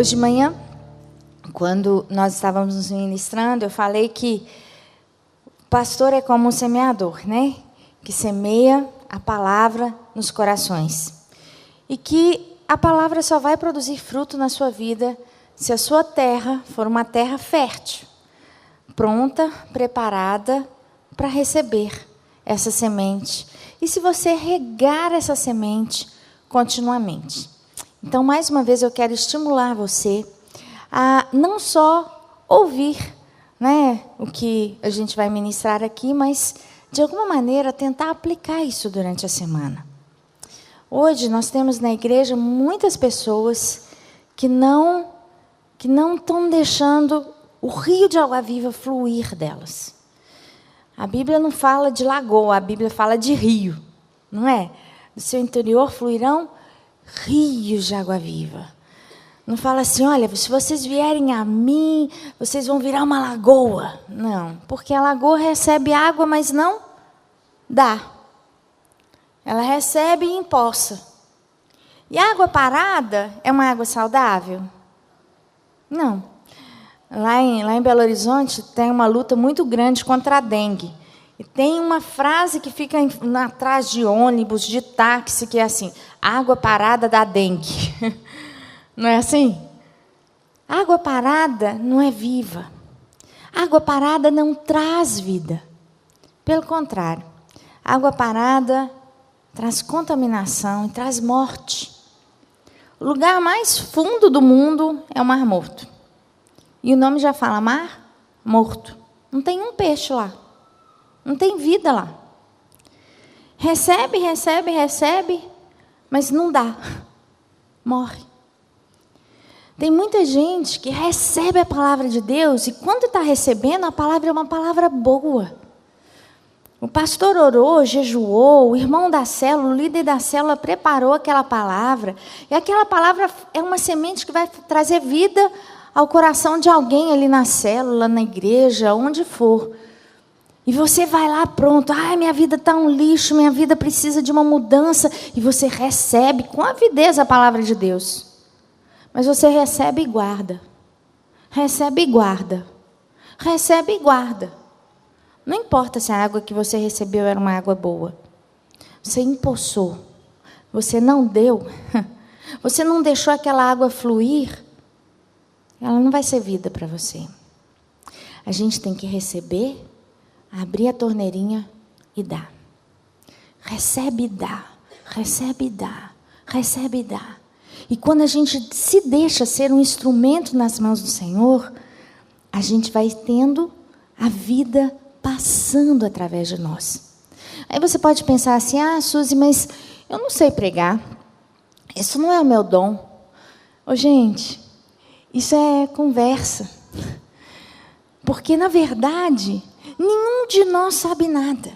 Hoje de manhã, quando nós estávamos nos ministrando, eu falei que o pastor é como um semeador, né? Que semeia a palavra nos corações. E que a palavra só vai produzir fruto na sua vida se a sua terra for uma terra fértil, pronta, preparada para receber essa semente. E se você regar essa semente continuamente. Então, mais uma vez, eu quero estimular você a não só ouvir, né, o que a gente vai ministrar aqui, mas, de alguma maneira, tentar aplicar isso durante a semana. Hoje, nós temos na igreja muitas pessoas que não estão deixando o rio de água viva fluir delas. A Bíblia não fala de lagoa, a Bíblia fala de rio, não é? Do seu interior fluirão rios de água viva. Não fala assim, olha, se vocês vierem a mim, vocês vão virar uma lagoa. Não, porque a lagoa recebe água, mas não dá. Ela recebe e empoça. E a água parada é uma água saudável? Não. Lá em Belo Horizonte tem uma luta muito grande contra a dengue. E tem uma frase que fica atrás de ônibus, de táxi, que é assim, água parada dá dengue. Não é assim? Água parada não é viva. Água parada não traz vida. Pelo contrário, água parada traz contaminação e traz morte. O lugar mais fundo do mundo é o Mar Morto. E o nome já fala, mar morto. Não tem um peixe lá. Não tem vida lá. Recebe, mas não dá. Morre. Tem muita gente que recebe a palavra de Deus e quando está recebendo, a palavra é uma palavra boa. O pastor orou, jejuou, o irmão da célula, o líder da célula preparou aquela palavra. E aquela palavra é uma semente que vai trazer vida ao coração de alguém ali na célula, na igreja, onde for. E você vai lá pronto, minha vida está um lixo, minha vida precisa de uma mudança. E você recebe com avidez a palavra de Deus. Mas você recebe e guarda. Recebe e guarda. Recebe e guarda. Não importa se a água que você recebeu era uma água boa. Você empoçou. Você não deu. Você não deixou aquela água fluir. Ela não vai ser vida para você. A gente tem que receber, abrir a torneirinha e dar. Recebe e dá. Recebe e dá. Recebe e dá. E quando a gente se deixa ser um instrumento nas mãos do Senhor, a gente vai tendo a vida passando através de nós. Aí você pode pensar assim, Suzy, mas eu não sei pregar. Isso não é o meu dom. Gente, isso é conversa. Porque, na verdade, nenhum de nós sabe nada.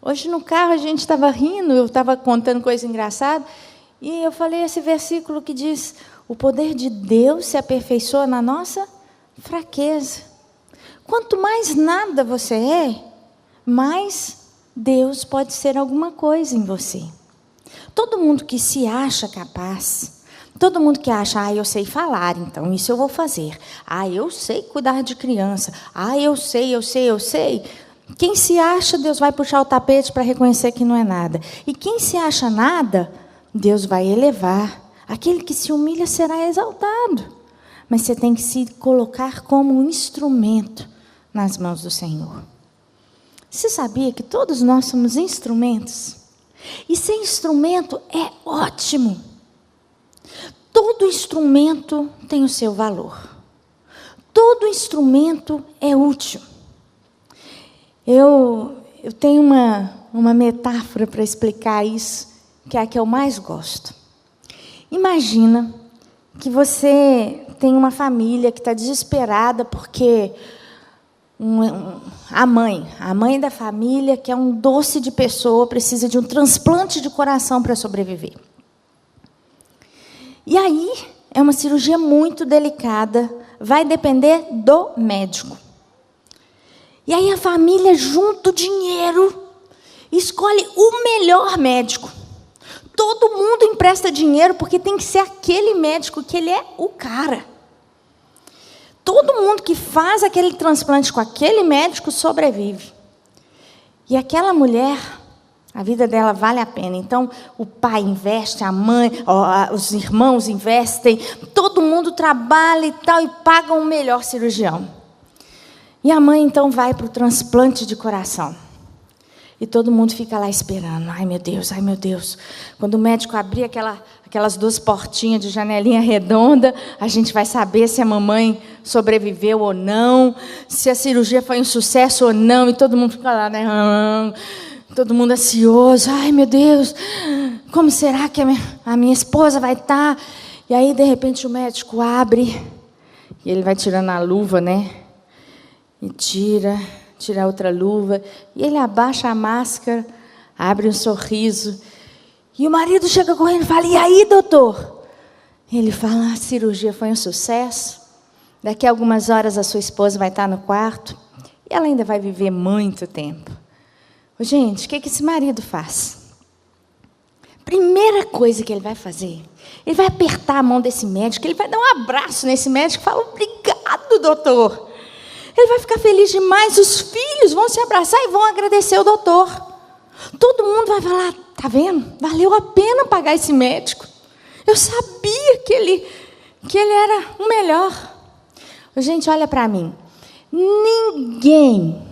Hoje no carro a gente estava rindo, eu estava contando coisa engraçada, e eu falei esse versículo que diz, o poder de Deus se aperfeiçoa na nossa fraqueza. Quanto mais nada você é, mais Deus pode ser alguma coisa em você. Todo mundo que se acha capaz, todo mundo que acha, eu sei falar, então isso eu vou fazer. Eu sei cuidar de criança. Eu sei. Quem se acha, Deus vai puxar o tapete para reconhecer que não é nada. E quem se acha nada, Deus vai elevar. Aquele que se humilha será exaltado. Mas você tem que se colocar como um instrumento nas mãos do Senhor. Você sabia que todos nós somos instrumentos? E ser instrumento é ótimo. Todo instrumento tem o seu valor. Todo instrumento é útil. Eu tenho uma metáfora para explicar isso, que é a que eu mais gosto. Imagina que você tem uma família que está desesperada porque a mãe da família, que é um doce de pessoa, precisa de um transplante de coração para sobreviver. E aí, é uma cirurgia muito delicada, vai depender do médico. E aí a família junta o dinheiro, escolhe o melhor médico. Todo mundo empresta dinheiro porque tem que ser aquele médico, que ele é o cara. Todo mundo que faz aquele transplante com aquele médico sobrevive. E aquela mulher, a vida dela vale a pena. Então, o pai investe, a mãe, os irmãos investem, todo mundo trabalha e tal, e pagam o melhor cirurgião. E a mãe, então, vai para o transplante de coração. E todo mundo fica lá esperando. Ai, meu Deus, ai, meu Deus. Quando o médico abrir aquelas 2 portinhas de janelinha redonda, a gente vai saber se a mamãe sobreviveu ou não, se a cirurgia foi um sucesso ou não. E todo mundo fica lá, né? Todo mundo ansioso. Ai, meu Deus, como será que a minha esposa vai estar? E aí, de repente, o médico abre, e ele vai tirando a luva, né? E tira outra luva, e ele abaixa a máscara, abre um sorriso, e o marido chega correndo e fala: e aí, doutor? Ele fala: a cirurgia foi um sucesso, daqui a algumas horas a sua esposa vai estar no quarto, e ela ainda vai viver muito tempo. Gente, o que esse marido faz? Primeira coisa que ele vai fazer, ele vai apertar a mão desse médico, ele vai dar um abraço nesse médico e fala: obrigado, doutor. Ele vai ficar feliz demais, os filhos vão se abraçar e vão agradecer o doutor. Todo mundo vai falar: tá vendo? Valeu a pena pagar esse médico. Eu sabia que ele era o melhor. Gente, olha para mim. Ninguém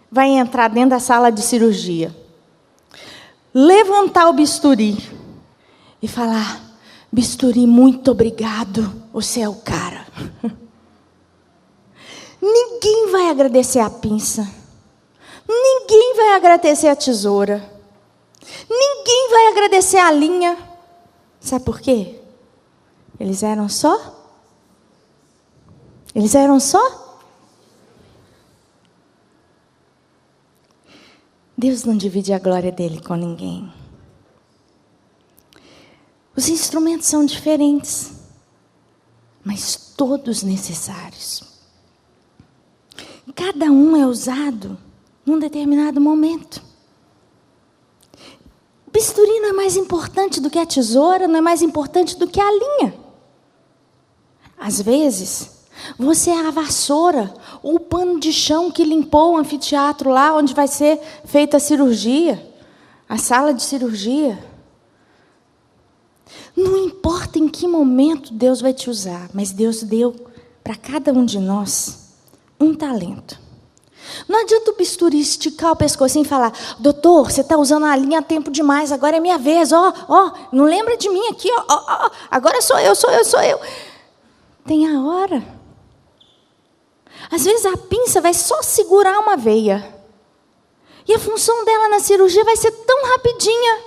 vai entrar dentro da sala de cirurgia, levantar o bisturi e falar: bisturi, muito obrigado, você é o cara. Ninguém vai agradecer a pinça. Ninguém vai agradecer a tesoura. Ninguém vai agradecer a linha. Sabe por quê? Eles eram só? Deus não divide a glória dele com ninguém. Os instrumentos são diferentes, mas todos necessários. Cada um é usado num determinado momento. O bisturi não é mais importante do que a tesoura, não é mais importante do que a linha. Às vezes, você é a vassoura ou o pano de chão que limpou o anfiteatro lá onde vai ser feita a cirurgia, a sala de cirurgia. Não importa em que momento Deus vai te usar, mas Deus deu para cada um de nós um talento. Não adianta o bisturi esticar o pescocinho e falar: doutor, você está usando a linha a tempo demais, agora é minha vez, não lembra de mim aqui, agora sou eu. Tem a hora. Às vezes a pinça vai só segurar uma veia, e a função dela na cirurgia vai ser tão rapidinha,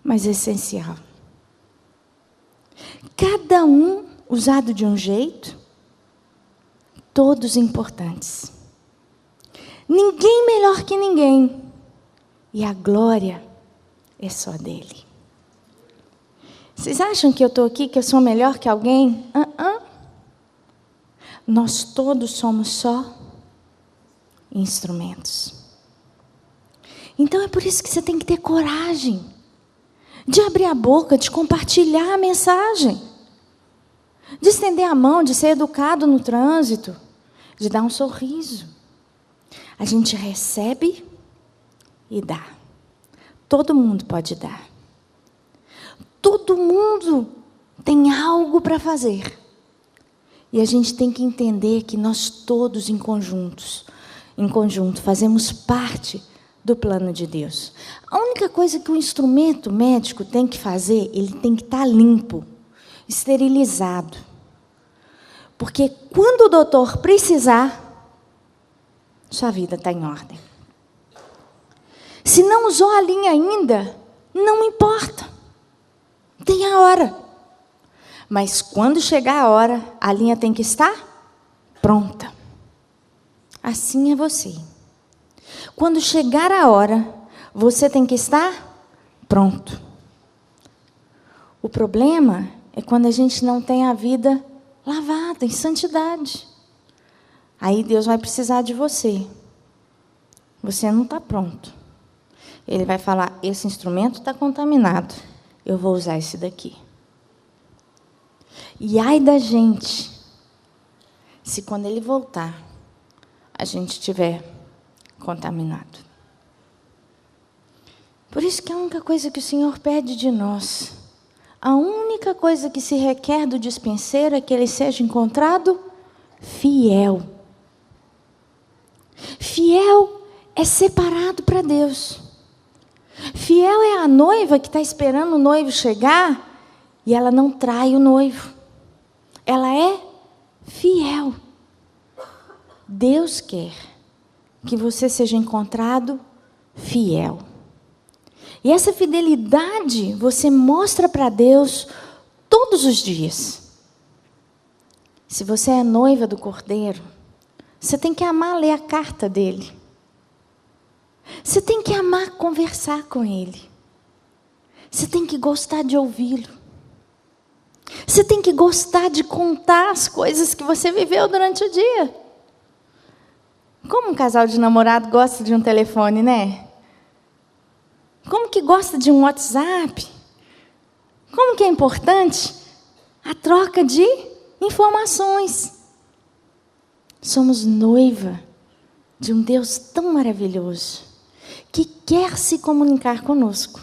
mas essencial. Cada um usado de um jeito, todos importantes. Ninguém melhor que ninguém. E a glória é só dele. Vocês acham que eu estou aqui, que eu sou melhor que alguém? Nós todos somos só instrumentos. Então é por isso que você tem que ter coragem de abrir a boca, de compartilhar a mensagem, de estender a mão, de ser educado no trânsito, de dar um sorriso. A gente recebe e dá. Todo mundo pode dar. Todo mundo tem algo para fazer. E a gente tem que entender que nós todos em conjunto, fazemos parte do plano de Deus. A única coisa que o instrumento médico tem que fazer, ele tem que estar limpo, esterilizado. Porque quando o doutor precisar, sua vida está em ordem. Se não usou a linha ainda, não importa. Tem a hora. Mas quando chegar a hora, a linha tem que estar pronta. Assim é você. Quando chegar a hora, você tem que estar pronto. O problema é quando a gente não tem a vida lavada em santidade. Aí Deus vai precisar de você. Você não está pronto. Ele vai falar, esse instrumento está contaminado, eu vou usar esse daqui. E ai da gente, se quando ele voltar, a gente estiver contaminado. Por isso que a única coisa que o Senhor pede de nós, a única coisa que se requer do dispenseiro é que ele seja encontrado fiel. Fiel é separado para Deus. Fiel é a noiva que está esperando o noivo chegar e ela não trai o noivo. Ela é fiel. Deus quer que você seja encontrado fiel. E essa fidelidade você mostra para Deus todos os dias. Se você é noiva do Cordeiro, você tem que amar ler a carta dele. Você tem que amar conversar com ele. Você tem que gostar de ouvi-lo. Você tem que gostar de contar as coisas que você viveu durante o dia. Como um casal de namorado gosta de um telefone, né? Como que gosta de um WhatsApp? Como que é importante a troca de informações. Somos noiva de um Deus tão maravilhoso, que quer se comunicar conosco.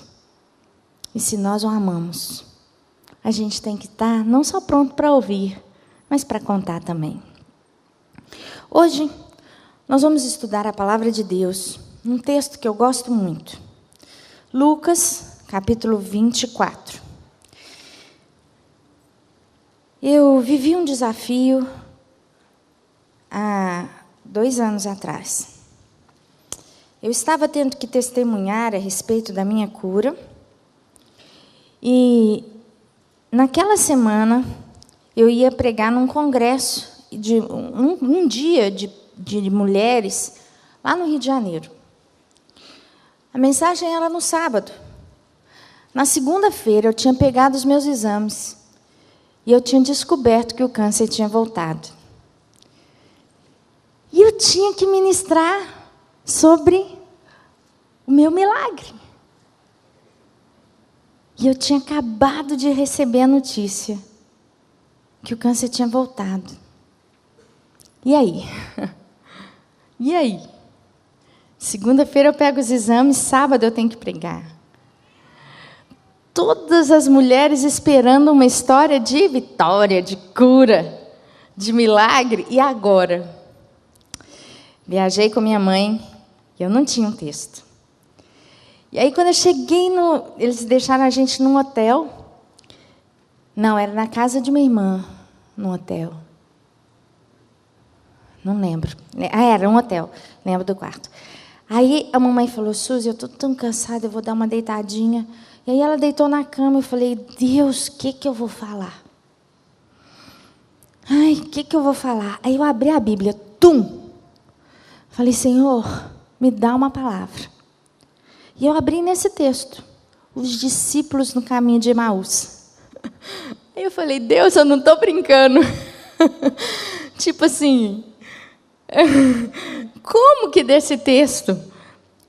E se nós o amamos, a gente tem que estar não só pronto para ouvir, mas para contar também. Hoje, nós vamos estudar a palavra de Deus, num texto que eu gosto muito. Lucas, capítulo 24. Eu vivi um desafio há 2 anos atrás. Eu estava tendo que testemunhar a respeito da minha cura. E naquela semana, eu ia pregar num congresso, de um dia de mulheres, lá no Rio de Janeiro. A mensagem era no sábado. Na segunda-feira, eu tinha pegado os meus exames. E eu tinha descoberto que o câncer tinha voltado. E eu tinha que ministrar sobre o meu milagre. E eu tinha acabado de receber a notícia que o câncer tinha voltado. E aí? E aí? Segunda-feira eu pego os exames, sábado eu tenho que pregar. Todas as mulheres esperando uma história de vitória, de cura, de milagre. E agora? Viajei com minha mãe e eu não tinha um texto. E aí, quando eu cheguei eles deixaram a gente num hotel. Não, era na casa de minha irmã, num hotel. Não lembro. Era um hotel, lembro do quarto. Aí a mamãe falou, Suzy, eu estou tão cansada, eu vou dar uma deitadinha. E aí ela deitou na cama e eu falei, Deus, o que eu vou falar? Ai, o que eu vou falar? Aí eu abri a Bíblia, Falei, Senhor, me dá uma palavra. E eu abri nesse texto, os discípulos no caminho de Emaús. Aí eu falei, Deus, eu não estou brincando. Tipo assim, como que desse texto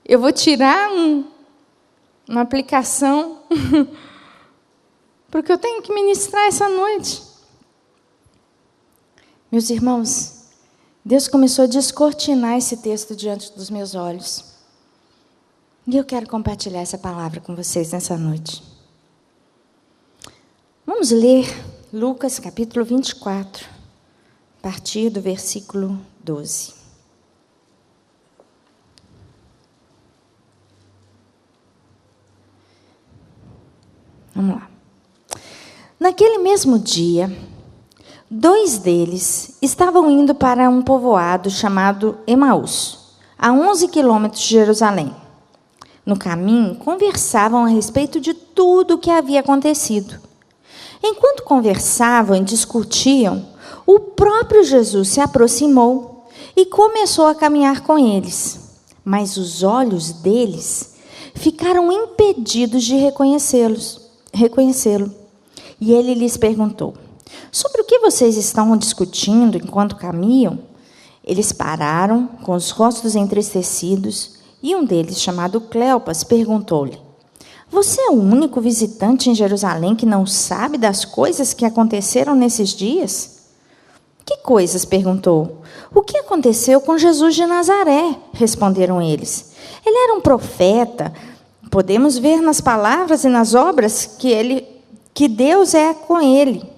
eu vou tirar uma aplicação porque eu tenho que ministrar essa noite? Meus irmãos, Deus começou a descortinar esse texto diante dos meus olhos. E eu quero compartilhar essa palavra com vocês nessa noite. Vamos ler Lucas capítulo 24, a partir do versículo 12. Vamos lá. Naquele mesmo dia, 2 deles estavam indo para um povoado chamado Emaús, a 11 quilômetros de Jerusalém. No caminho, conversavam a respeito de tudo o que havia acontecido. Enquanto conversavam e discutiam, o próprio Jesus se aproximou e começou a caminhar com eles. Mas os olhos deles ficaram impedidos de reconhecê-lo. E ele lhes perguntou, sobre o que vocês estão discutindo enquanto caminham? Eles pararam, com os rostos entristecidos, E um deles, chamado Cleopas, perguntou-lhe: você é o único visitante em Jerusalém que não sabe das coisas que aconteceram nesses dias? Que coisas? Perguntou. O que aconteceu com Jesus de Nazaré? Responderam eles. Ele era um profeta. Podemos ver nas palavras e nas obras que Deus é com ele.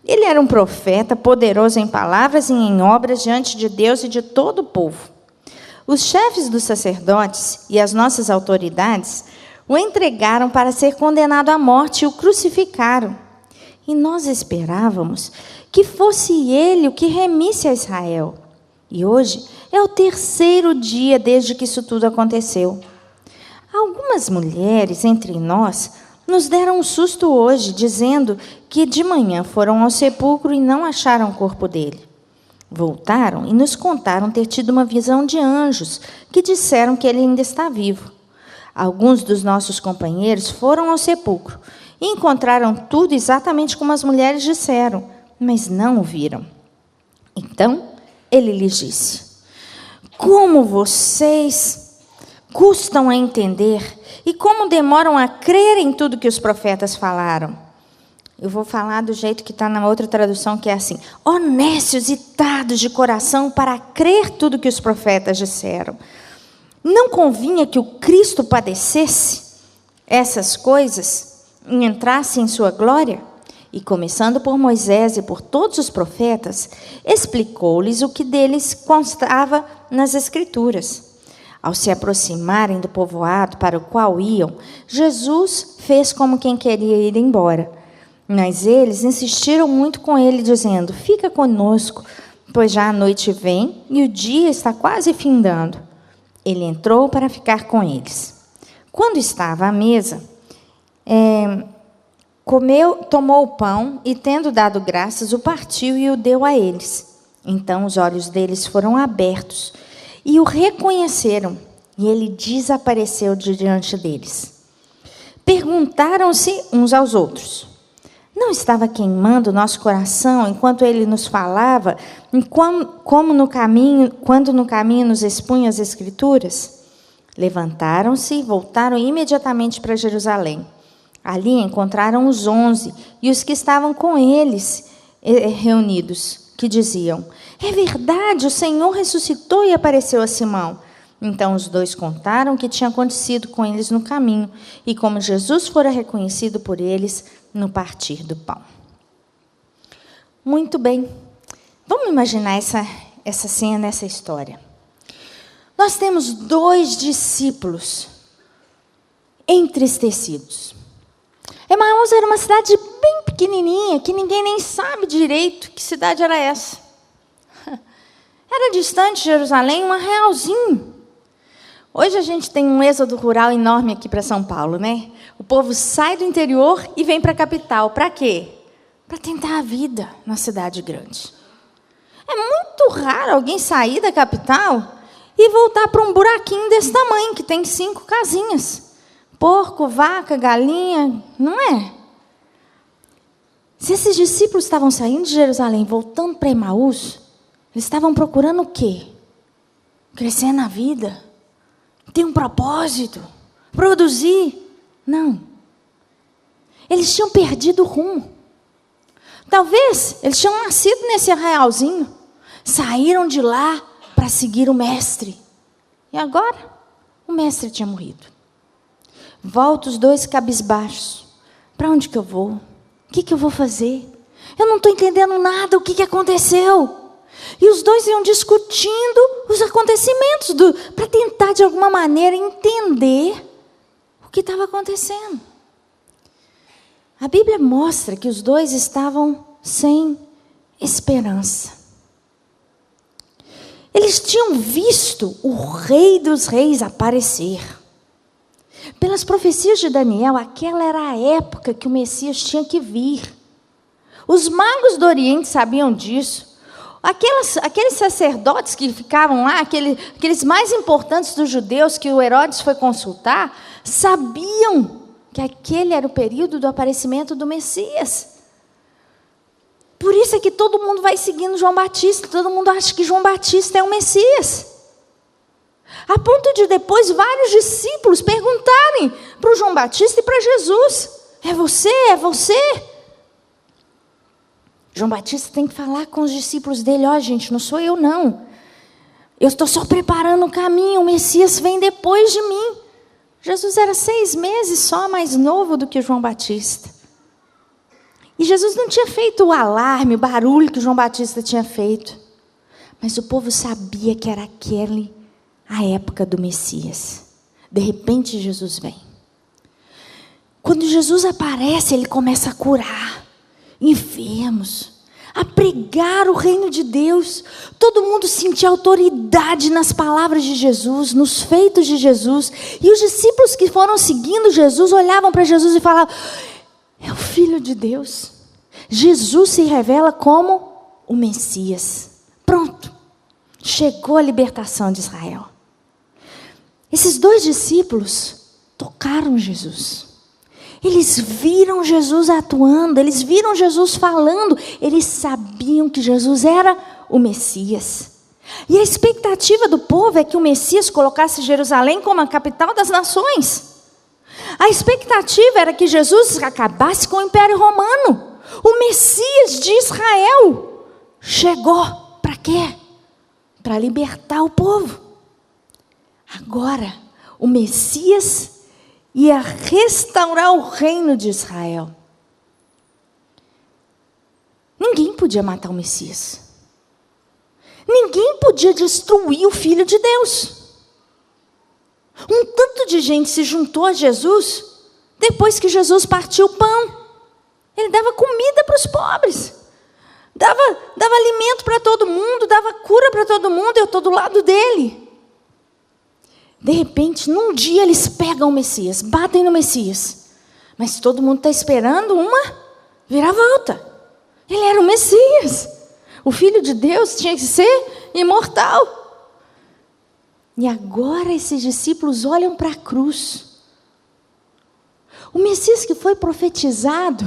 Ele era um profeta, poderoso em palavras e em obras diante de Deus e de todo o povo. Os chefes dos sacerdotes e as nossas autoridades o entregaram para ser condenado à morte e o crucificaram. E nós esperávamos que fosse ele o que remisse a Israel. E hoje é o 3º dia desde que isso tudo aconteceu. Algumas mulheres entre nós nos deram um susto hoje, dizendo que de manhã foram ao sepulcro e não acharam o corpo dele. Voltaram e nos contaram ter tido uma visão de anjos, que disseram que ele ainda está vivo. Alguns dos nossos companheiros foram ao sepulcro e encontraram tudo exatamente como as mulheres disseram, mas não o viram. Então, ele lhes disse: como vocês custam a entender e como demoram a crer em tudo que os profetas falaram. Eu vou falar do jeito que está na outra tradução, que é assim: ó nécios e tardos de coração para crer tudo que os profetas disseram. Não convinha que o Cristo padecesse essas coisas e entrasse em sua glória? E começando por Moisés e por todos os profetas, explicou-lhes o que deles constava nas Escrituras. Ao se aproximarem do povoado para o qual iam, Jesus fez como quem queria ir embora. Mas eles insistiram muito com ele, dizendo: fica conosco, pois já a noite vem e o dia está quase findando. Ele entrou para ficar com eles. Quando estava à mesa, tomou o pão e, tendo dado graças, o partiu e o deu a eles. Então os olhos deles foram abertos e o reconheceram, e ele desapareceu de diante deles. Perguntaram-se uns aos outros: não estava queimando o nosso coração enquanto ele nos falava, quando no caminho nos expunha as Escrituras? Levantaram-se e voltaram imediatamente para Jerusalém. Ali encontraram os 11 e os que estavam com eles reunidos, que diziam: é verdade, o Senhor ressuscitou e apareceu a Simão. Então os 2 contaram o que tinha acontecido com eles no caminho e como Jesus fora reconhecido por eles no partir do pão. Muito bem, vamos imaginar essa cena, essa história. Nós temos 2 discípulos entristecidos. Emaús era uma cidade bem pequenininha, que ninguém nem sabe direito que cidade era essa. Era distante de Jerusalém, um arraialzinho. Hoje a gente tem um êxodo rural enorme aqui para São Paulo, né? O povo sai do interior e vem para a capital. Para quê? Para tentar a vida na cidade grande. É muito raro alguém sair da capital e voltar para um buraquinho desse tamanho, que tem 5 casinhas. Porco, vaca, galinha, não é? Se esses discípulos estavam saindo de Jerusalém, voltando para Emaús, eles estavam procurando o quê? Crescer na vida. Ter um propósito. Produzir. Não. Eles tinham perdido o rumo. Talvez eles tinham nascido nesse arraialzinho. Saíram de lá para seguir o mestre. E agora, o mestre tinha morrido. Volta os 2 cabisbaixos. Para onde que eu vou? O que eu vou fazer? Eu não estou entendendo nada. O que aconteceu? E os 2 iam discutindo os acontecimentos para tentar, de alguma maneira, entender o que estava acontecendo. A Bíblia mostra que os 2 estavam sem esperança. Eles tinham visto o Rei dos Reis aparecer. Pelas profecias de Daniel, aquela era a época que o Messias tinha que vir. Os magos do Oriente sabiam disso. Aqueles sacerdotes que ficavam lá, aqueles mais importantes dos judeus que o Herodes foi consultar, sabiam que aquele era o período do aparecimento do Messias. Por isso é que todo mundo vai seguindo João Batista, todo mundo acha que João Batista é o Messias. A ponto de depois vários discípulos perguntarem para o João Batista e para Jesus: é você? É você? João Batista tem que falar com os discípulos dele: ó, gente, não sou eu não. Eu estou só preparando o caminho, o Messias vem depois de mim. Jesus era 6 meses só mais novo do que João Batista. E Jesus não tinha feito o alarme, o barulho que João Batista tinha feito. Mas o povo sabia que era a época do Messias. De repente Jesus vem. Quando Jesus aparece, ele começa a curar enfermos, a pregar o reino de Deus. Todo mundo sentia autoridade nas palavras de Jesus, nos feitos de Jesus. E os discípulos que foram seguindo Jesus olhavam para Jesus e falavam: é o Filho de Deus. Jesus se revela como o Messias. Pronto, chegou a libertação de Israel. Esses 2 discípulos tocaram Jesus. Eles viram Jesus atuando, eles viram Jesus falando, eles sabiam que Jesus era o Messias. E a expectativa do povo é que o Messias colocasse Jerusalém como a capital das nações. A expectativa era que Jesus acabasse com o Império Romano. O Messias de Israel chegou para quê? Para libertar o povo. Agora, o Messias ia restaurar o reino de Israel. Ninguém podia matar o Messias. Ninguém podia destruir o Filho de Deus. Um tanto de gente se juntou a Jesus depois que Jesus partiu o pão. Ele dava comida para os pobres. Dava alimento para todo mundo, dava cura para todo mundo. Eu estou do lado dele. De repente, num dia eles pegam o Messias, batem no Messias. Mas todo mundo está esperando uma viravolta. Ele era o Messias. O Filho de Deus tinha que ser imortal. E agora esses discípulos olham para a cruz. O Messias que foi profetizado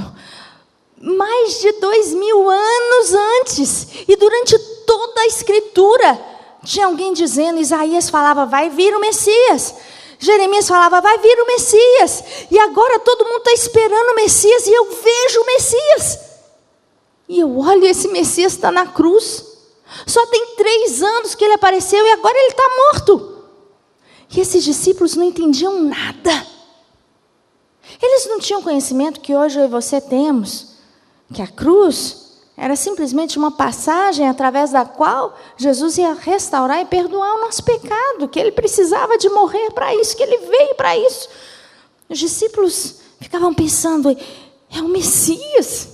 mais de 2000 anos antes. E durante toda a Escritura, tinha alguém dizendo, Isaías falava, vai vir o Messias. Jeremias falava, vai vir o Messias. E agora todo mundo está esperando o Messias e eu vejo o Messias. E eu olho, esse Messias está na cruz. Só tem 3 anos que ele apareceu e agora ele está morto. E esses discípulos não entendiam nada. Eles não tinham conhecimento que hoje eu e você temos, que a cruz era simplesmente uma passagem através da qual Jesus ia restaurar e perdoar o nosso pecado, que ele precisava de morrer para isso, que ele veio para isso. Os discípulos ficavam pensando, é o Messias.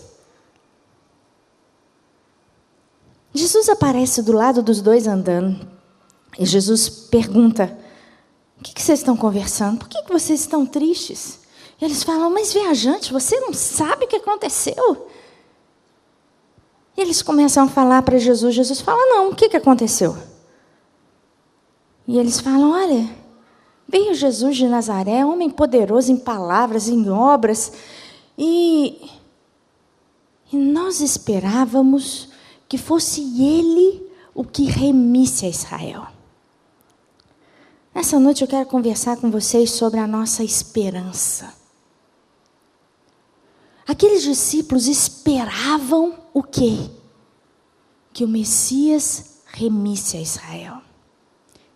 Jesus aparece do lado dos 2 andando, e Jesus pergunta, o que vocês estão conversando? Por que vocês estão tristes? E eles falam, mas viajante, você não sabe o que aconteceu? E eles começam a falar para Jesus. Jesus fala, não, o que aconteceu? E eles falam, olha, veio Jesus de Nazaré, homem poderoso em palavras, em obras, e nós esperávamos que fosse ele o que remisse a Israel. Nessa noite eu quero conversar com vocês sobre a nossa esperança. Aqueles discípulos esperavam o quê? Que o Messias remisse a Israel.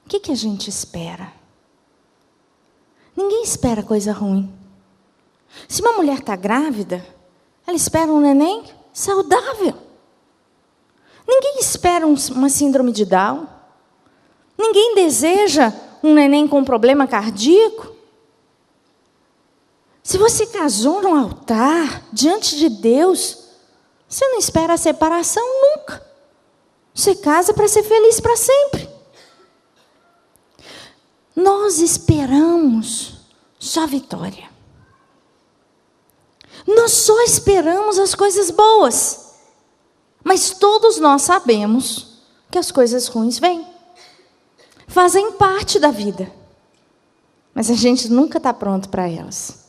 O que a gente espera? Ninguém espera coisa ruim. Se uma mulher está grávida, ela espera um neném saudável. Ninguém espera uma síndrome de Down. Ninguém deseja um neném com problema cardíaco. Se você casou num altar, diante de Deus, você não espera a separação nunca. Você casa para ser feliz para sempre. Nós esperamos só vitória. Nós só esperamos as coisas boas. Mas todos nós sabemos que as coisas ruins vêm. Fazem parte da vida. Mas a gente nunca está pronto para elas.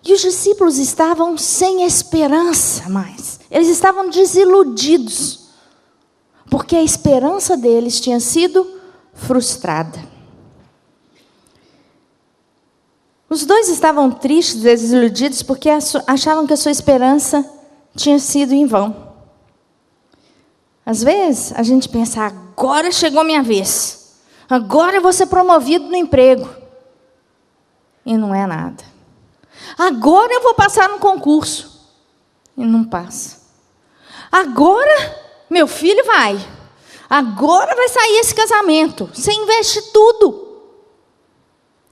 E os discípulos estavam sem esperança mais. Eles estavam desiludidos. Porque a esperança deles tinha sido frustrada. Os dois estavam tristes, desiludidos, porque achavam que a sua esperança tinha sido em vão. Às vezes, a gente pensa, agora chegou a minha vez. Agora eu vou ser promovido no emprego. E não é nada. Agora eu vou passar no concurso. E não passa. Agora, meu filho vai. Agora vai sair esse casamento. Você investe tudo.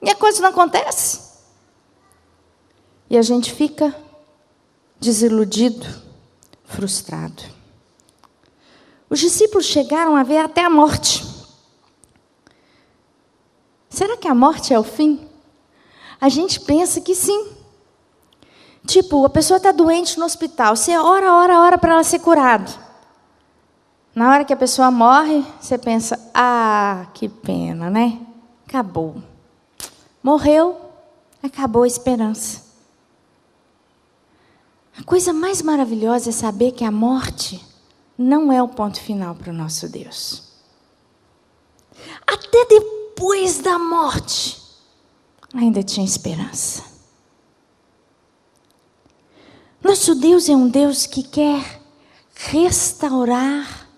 E a coisa não acontece. E a gente fica desiludido, frustrado. Os discípulos chegaram a ver até a morte. Será que a morte é o fim? A gente pensa que sim. Tipo, a pessoa está doente no hospital. Você ora para ela ser curada. Na hora que a pessoa morre, você pensa, que pena, né? Acabou. Morreu, acabou a esperança. A coisa mais maravilhosa é saber que a morte não é o ponto final para o nosso Deus. Até depois da morte, ainda tinha esperança. Nosso Deus é um Deus que quer restaurar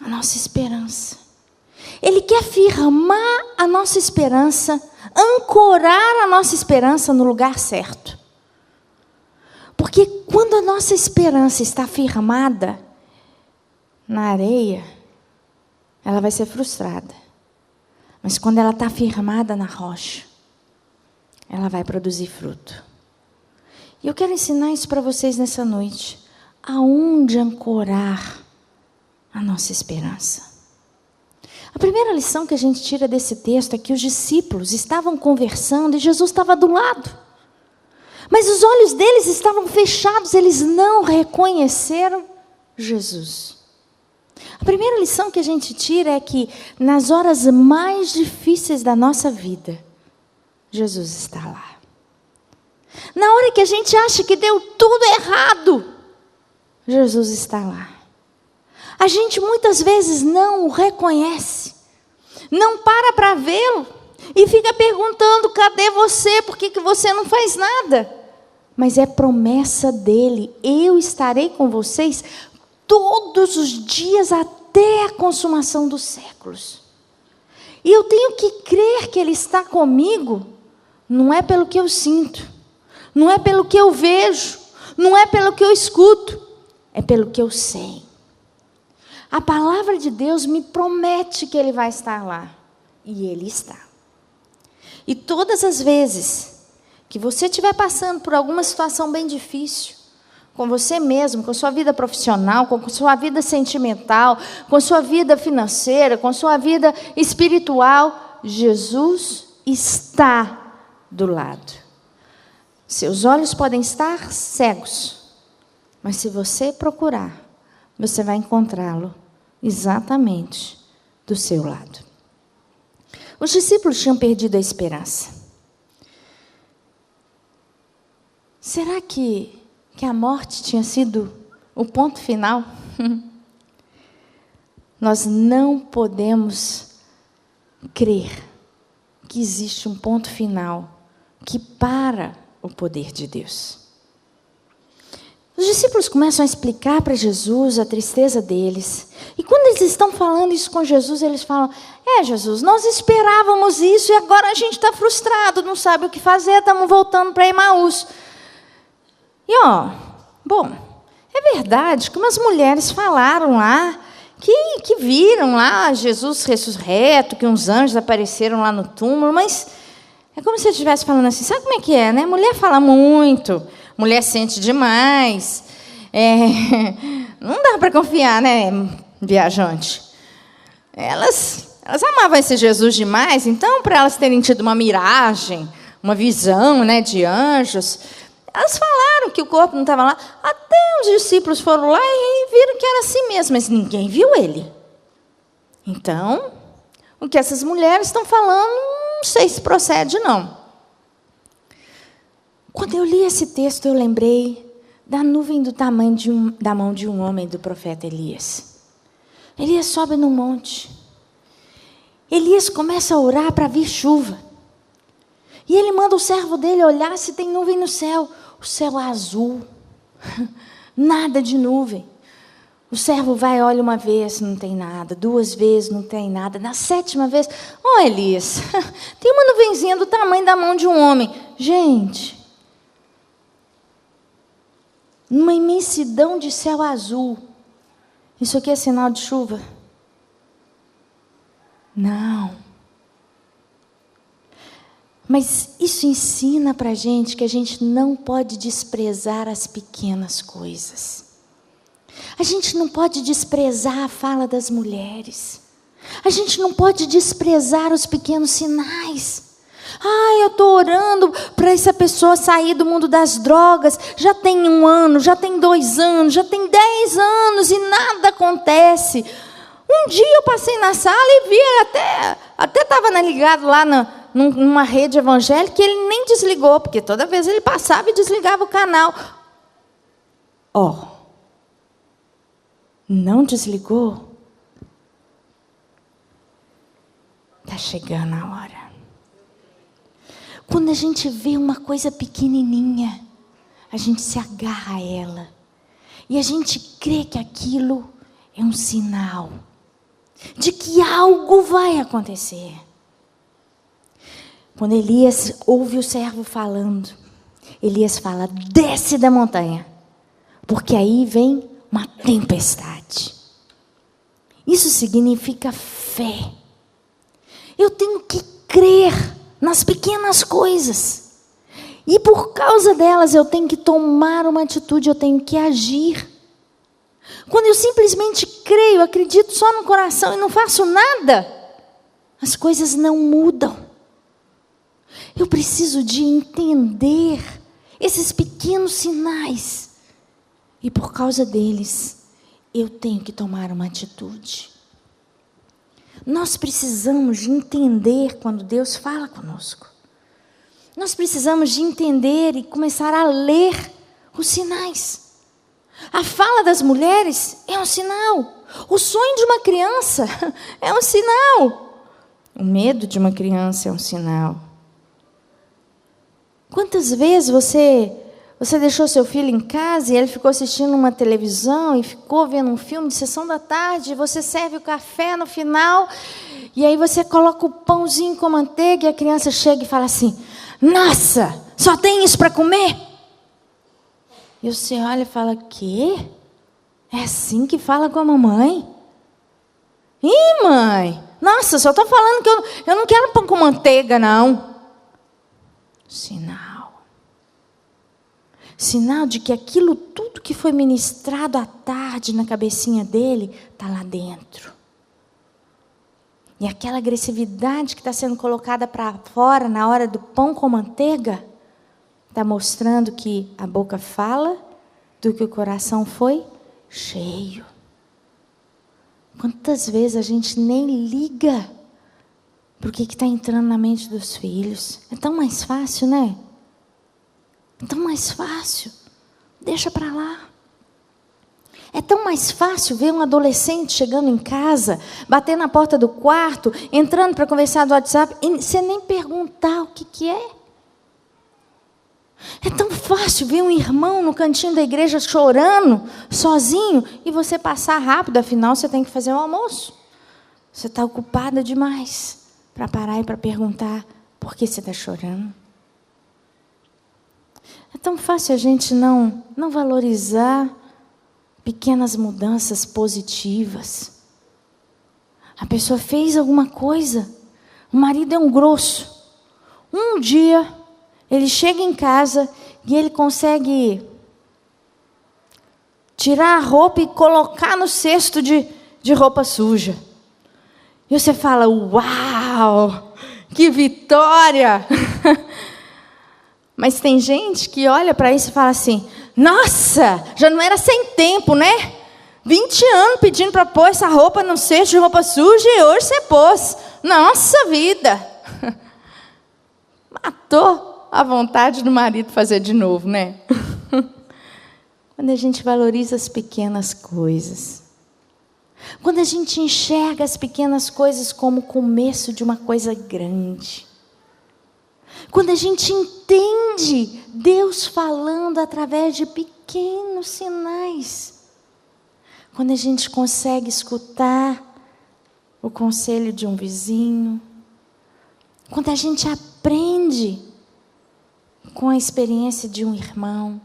a nossa esperança. Ele quer firmar a nossa esperança, ancorar a nossa esperança no lugar certo. Porque quando a nossa esperança está firmada na areia, ela vai ser frustrada. Mas quando ela está firmada na rocha, ela vai produzir fruto. E eu quero ensinar isso para vocês nessa noite. Aonde ancorar a nossa esperança? A primeira lição que a gente tira desse texto é que os discípulos estavam conversando e Jesus estava do lado. Mas os olhos deles estavam fechados, eles não reconheceram Jesus. A primeira lição que a gente tira é que nas horas mais difíceis da nossa vida, Jesus está lá. Na hora que a gente acha que deu tudo errado, Jesus está lá. A gente muitas vezes não o reconhece, não para vê-lo e fica perguntando, cadê você? Por que você não faz nada? Mas é promessa dele, eu estarei com vocês todos os dias até a consumação dos séculos. E eu tenho que crer que ele está comigo, não é pelo que eu sinto, não é pelo que eu vejo, não é pelo que eu escuto, é pelo que eu sei. A palavra de Deus me promete que ele vai estar lá, e ele está. E todas as vezes que você estiver passando por alguma situação bem difícil, com você mesmo, com sua vida profissional, com sua vida sentimental, com sua vida financeira, com sua vida espiritual, Jesus está do lado. Seus olhos podem estar cegos, mas se você procurar, você vai encontrá-lo exatamente do seu lado. Os discípulos tinham perdido a esperança. Será que a morte tinha sido o ponto final? Nós não podemos crer que existe um ponto final que para o poder de Deus. Os discípulos começam a explicar para Jesus a tristeza deles. E quando eles estão falando isso com Jesus, eles falam, Jesus, nós esperávamos isso e agora a gente está frustrado, não sabe o que fazer, estamos voltando para Emaús. E bom, é verdade que umas mulheres falaram lá, que viram lá Jesus ressurreto, que uns anjos apareceram lá no túmulo, mas é como se eu estivesse falando assim, sabe como é que é, né? Mulher fala muito, mulher sente demais, não dá para confiar, né, viajante? Elas amavam esse Jesus demais, então, para elas terem tido uma miragem, uma visão, né, de anjos, elas falaram que o corpo não estava lá. Até os discípulos foram lá e viram que era assim mesmo, mas ninguém viu ele. Então, o que essas mulheres estão falando, não sei se procede, não. Quando eu li esse texto, eu lembrei da nuvem do tamanho da mão de um homem, do profeta Elias. Elias sobe num monte. Elias começa a orar para vir chuva. E ele manda o servo dele olhar se tem nuvem no céu. O céu é azul, nada de nuvem. O servo vai, olha uma vez, não tem nada. 2 vezes, não tem nada. Na 7ª vez, Elias, tem uma nuvenzinha do tamanho da mão de um homem. Gente, numa imensidão de céu azul. Isso aqui é sinal de chuva? Não. Mas isso ensina para a gente que a gente não pode desprezar as pequenas coisas. A gente não pode desprezar a fala das mulheres. A gente não pode desprezar os pequenos sinais. Eu estou orando para essa pessoa sair do mundo das drogas. Já tem 1 ano, já tem 2 anos, já tem 10 anos e nada acontece. Um dia eu passei na sala e vi ele até estava ligado lá numa rede evangélica que ele nem desligou, porque toda vez ele passava e desligava o canal. Não desligou? Está chegando a hora. Quando a gente vê uma coisa pequenininha, a gente se agarra a ela. E a gente crê que aquilo é um sinal de que algo vai acontecer. Quando Elias ouve o servo falando, Elias fala: desce da montanha, porque aí vem uma tempestade. Isso significa fé. Eu tenho que crer nas pequenas coisas. E por causa delas eu tenho que tomar uma atitude, eu tenho que agir. Quando eu simplesmente creio, acredito só no coração e não faço nada, as coisas não mudam. Eu preciso de entender esses pequenos sinais. E por causa deles, eu tenho que tomar uma atitude. Nós precisamos de entender quando Deus fala conosco. Nós precisamos de entender e começar a ler os sinais. A fala das mulheres é um sinal. O sonho de uma criança é um sinal. O medo de uma criança é um sinal. Quantas vezes você deixou seu filho em casa e ele ficou assistindo uma televisão e ficou vendo um filme de sessão da tarde, você serve o café no final e aí você coloca o pãozinho com manteiga e a criança chega e fala assim: nossa, só tem isso para comer? E você olha e fala: quê? É assim que fala com a mamãe? Ih, mãe, nossa, só estou falando que eu não quero pão com manteiga, não. Sinal de que aquilo tudo que foi ministrado à tarde na cabecinha dele está lá dentro. E aquela agressividade que está sendo colocada para fora na hora do pão com manteiga está mostrando que a boca fala do que o coração foi cheio. Quantas vezes a gente nem liga para o que está entrando na mente dos filhos? É tão mais fácil, né? É tão mais fácil. Deixa para lá. É tão mais fácil ver um adolescente chegando em casa, batendo na porta do quarto, entrando para conversar no WhatsApp, e você nem perguntar o que é. É tão fácil ver um irmão no cantinho da igreja chorando, sozinho, e você passar rápido, afinal você tem que fazer o almoço. Você está ocupada demais para parar e para perguntar por que você está chorando. É tão fácil a gente não valorizar pequenas mudanças positivas. A pessoa fez alguma coisa, o marido é um grosso. Um dia, ele chega em casa e ele consegue tirar a roupa e colocar no cesto de roupa suja. E você fala: uau, que vitória! Mas tem gente que olha para isso e fala assim: nossa, já não era sem tempo, né? 20 anos pedindo para pôr essa roupa no cesto de roupa suja e hoje você pôs. Nossa vida! Matou a vontade do marido fazer de novo, né? Quando a gente valoriza as pequenas coisas. Quando a gente enxerga as pequenas coisas como o começo de uma coisa grande. Quando a gente entende Deus falando através de pequenos sinais. Quando a gente consegue escutar o conselho de um vizinho. Quando a gente aprende com a experiência de um irmão.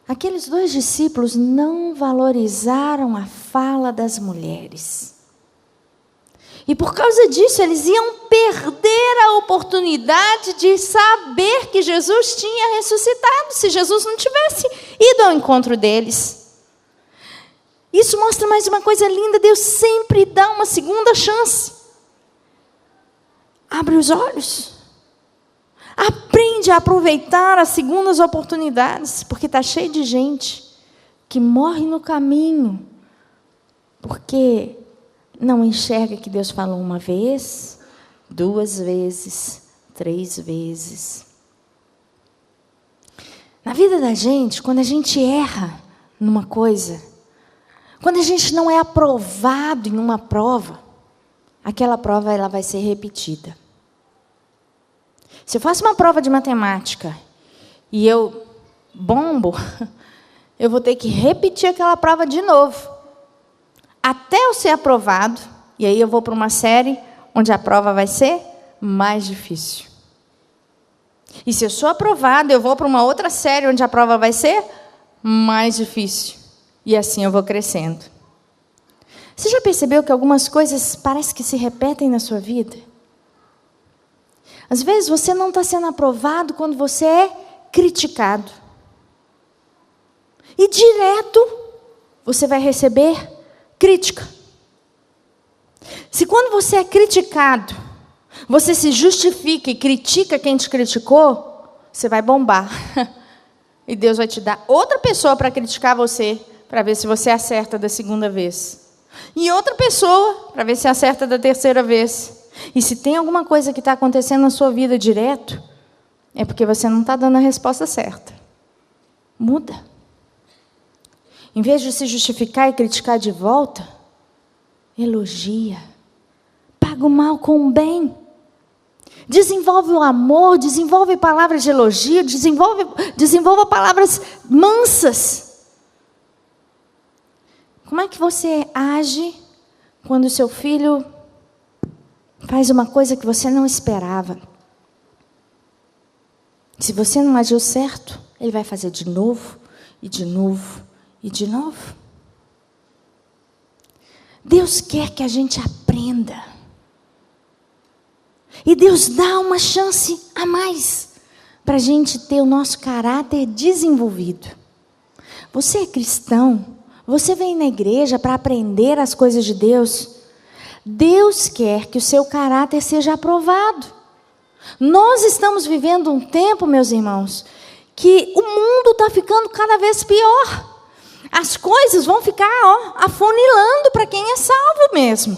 Aqueles 2 discípulos não valorizaram a fala das mulheres. E por causa disso, eles iam perder a oportunidade de saber que Jesus tinha ressuscitado, se Jesus não tivesse ido ao encontro deles. Isso mostra mais uma coisa linda, Deus sempre dá uma segunda chance. Abre os olhos. Aprende a aproveitar as segundas oportunidades, porque está cheio de gente que morre no caminho, porque não enxerga que Deus falou uma vez, 2 vezes, 3 vezes. Na vida da gente, quando a gente erra numa coisa, quando a gente não é aprovado em uma prova, aquela prova ela vai ser repetida. Se eu faço uma prova de matemática e eu bombo, eu vou ter que repetir aquela prova de novo, até eu ser aprovado, e aí eu vou para uma série onde a prova vai ser mais difícil. E se eu sou aprovado, eu vou para uma outra série onde a prova vai ser mais difícil. E assim eu vou crescendo. Você já percebeu que algumas coisas parecem que se repetem na sua vida? Às vezes você não está sendo aprovado quando você é criticado. E direto você vai receber crítica. Se quando você é criticado, você se justifica e critica quem te criticou, você vai bombar. E Deus vai te dar outra pessoa para criticar você, para ver se você acerta da segunda vez. E outra pessoa para ver se acerta da terceira vez. E se tem alguma coisa que está acontecendo na sua vida direto, é porque você não está dando a resposta certa. Muda. Em vez de se justificar e criticar de volta, elogia. Paga o mal com o bem. Desenvolve o amor, desenvolve palavras de elogio, desenvolva palavras mansas. Como é que você age quando o seu filho faz uma coisa que você não esperava? Se você não agiu certo, ele vai fazer de novo, e de novo, e de novo. Deus quer que a gente aprenda. E Deus dá uma chance a mais para a gente ter o nosso caráter desenvolvido. Você é cristão, você vem na igreja para aprender as coisas de Deus. Deus quer que o seu caráter seja aprovado. Nós estamos vivendo um tempo, meus irmãos, que o mundo está ficando cada vez pior. As coisas vão ficar afunilando para quem é salvo mesmo.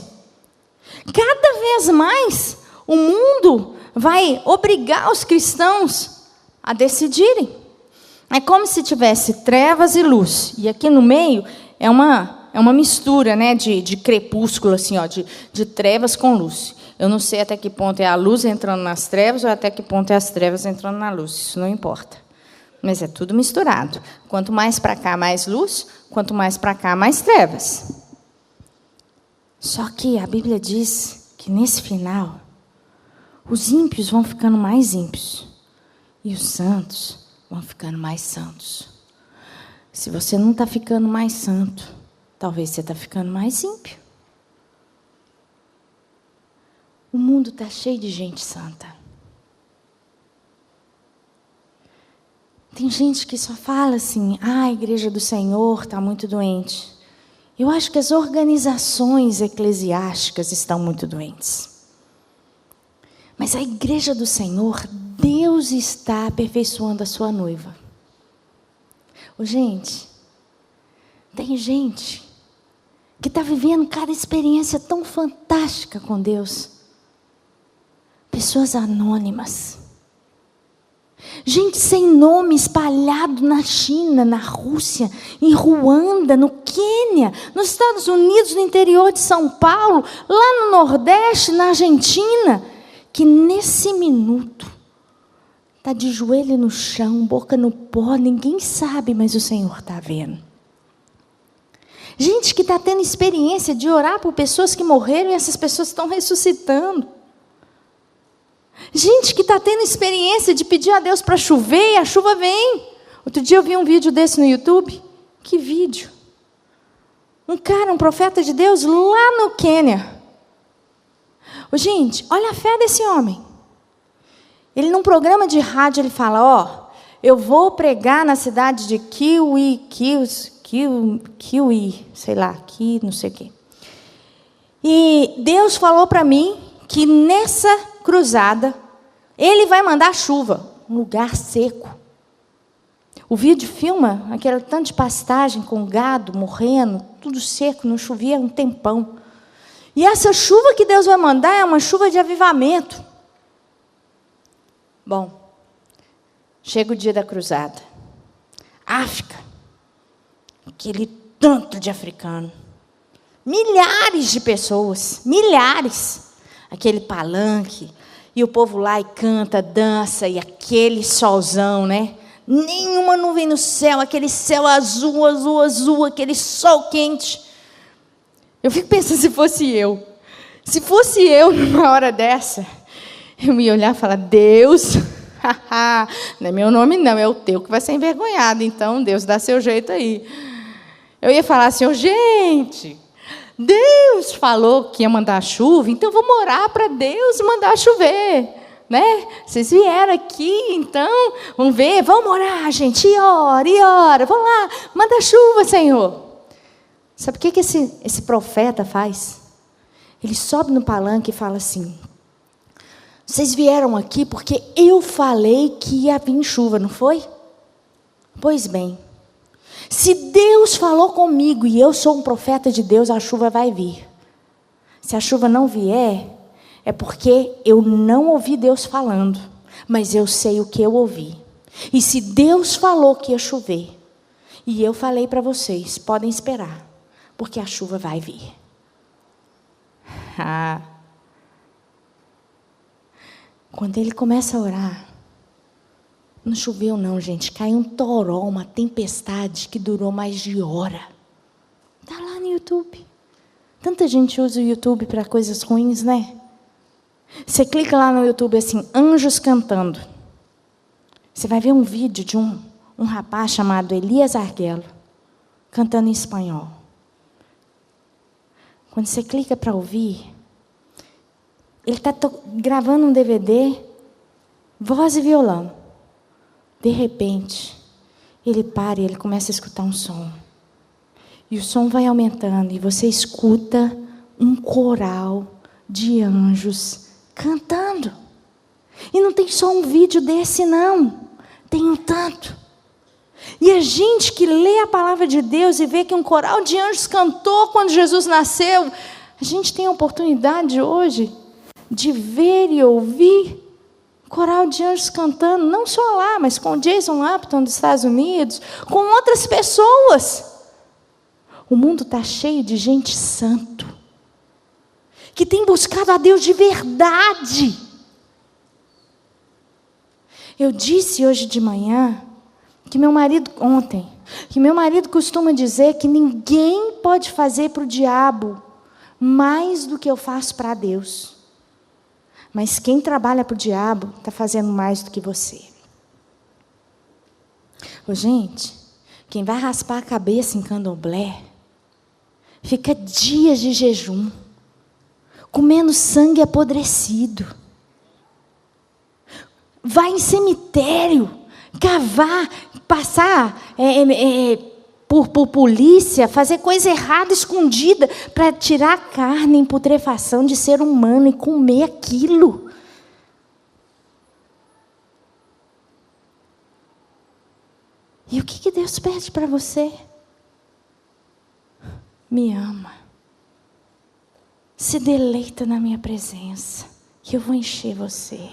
Cada vez mais o mundo vai obrigar os cristãos a decidirem. É como se tivesse trevas e luz. E aqui no meio é uma mistura, né, de crepúsculo, assim, de trevas com luz. Eu não sei até que ponto é a luz entrando nas trevas ou até que ponto é as trevas entrando na luz. Isso não importa. Mas é tudo misturado. Quanto mais para cá, mais luz. Quanto mais para cá, mais trevas. Só que a Bíblia diz que nesse final, os ímpios vão ficando mais ímpios. E os santos vão ficando mais santos. Se você não está ficando mais santo, talvez você está ficando mais ímpio. O mundo está cheio de gente santa. Tem gente que só fala assim, a igreja do Senhor está muito doente. Eu acho que as organizações eclesiásticas estão muito doentes. Mas a igreja do Senhor, Deus está aperfeiçoando a sua noiva. Gente, tem gente que está vivendo cada experiência tão fantástica com Deus. Pessoas anônimas. Gente sem nome espalhado na China, na Rússia, em Ruanda, no Quênia, nos Estados Unidos, no interior de São Paulo, lá no Nordeste, na Argentina, que nesse minuto está de joelho no chão, boca no pó, ninguém sabe, mas o Senhor está vendo. Gente que está tendo experiência de orar por pessoas que morreram e essas pessoas estão ressuscitando. Gente que está tendo experiência de pedir a Deus para chover e a chuva vem. Outro dia eu vi um vídeo desse no YouTube. Que vídeo? Um cara, um profeta de Deus lá no Quênia. Gente, olha a fé desse homem. Ele num programa de rádio, ele fala, eu vou pregar na cidade de Kiwi, sei lá, não sei o quê. E Deus falou para mim que nessa cruzada, Ele vai mandar chuva, um lugar seco. O vídeo filma aquele tanto de pastagem com gado morrendo, tudo seco, não chovia um tempão. E essa chuva que Deus vai mandar é uma chuva de avivamento. Bom, chega o dia da cruzada. África, aquele tanto de africano. Milhares de pessoas, milhares. Aquele palanque, e o povo lá e canta, dança, e aquele solzão, né? Nenhuma nuvem no céu, aquele céu azul, azul, azul, aquele sol quente. Eu fico pensando se fosse eu. Se fosse eu numa hora dessa, eu ia olhar e falar, Deus, não é meu nome não, é o teu que vai ser envergonhado, então Deus dá seu jeito aí. Eu ia falar assim, gente, Deus falou que ia mandar chuva, então vamos orar para Deus mandar chover, né? Vocês vieram aqui, então, vamos ver, vamos orar, gente, e ora, vamos lá, manda chuva, Senhor. Sabe o que esse profeta faz? Ele sobe no palanque e fala assim, vocês vieram aqui porque eu falei que ia vir chuva, não foi? Pois bem, se Deus falou comigo e eu sou um profeta de Deus, a chuva vai vir. Se a chuva não vier, é porque eu não ouvi Deus falando, mas eu sei o que eu ouvi. E se Deus falou que ia chover, e eu falei para vocês, podem esperar, porque a chuva vai vir. Quando ele começa a orar, não choveu não, gente, caiu um toró, uma tempestade que durou mais de hora. Está lá no YouTube. Tanta gente usa o YouTube para coisas ruins, né? Você clica lá no YouTube assim, anjos cantando. Você vai ver um vídeo de um rapaz chamado Elias Arguello, cantando em espanhol. Quando você clica para ouvir, ele está gravando um DVD, voz e violão. De repente, ele para e ele começa a escutar um som. E o som vai aumentando e você escuta um coral de anjos cantando. E não tem só um vídeo desse, não. Tem um tanto. E a gente que lê a palavra de Deus e vê que um coral de anjos cantou quando Jesus nasceu, a gente tem a oportunidade hoje de ver e ouvir coral de anjos cantando, não só lá, mas com Jason Apton dos Estados Unidos, com outras pessoas. O mundo está cheio de gente santo, que tem buscado a Deus de verdade. Eu disse hoje de manhã, que meu marido costuma dizer que ninguém pode fazer para o diabo mais do que eu faço para Deus. Mas quem trabalha para o diabo está fazendo mais do que você. Gente, quem vai raspar a cabeça em candomblé, fica dias de jejum, comendo sangue apodrecido. Vai em cemitério, cavar, passar por polícia, fazer coisa errada, escondida, para tirar a carne em putrefação de ser humano e comer aquilo. E o que Deus pede para você? Me ama. Se deleita na minha presença, que eu vou encher você.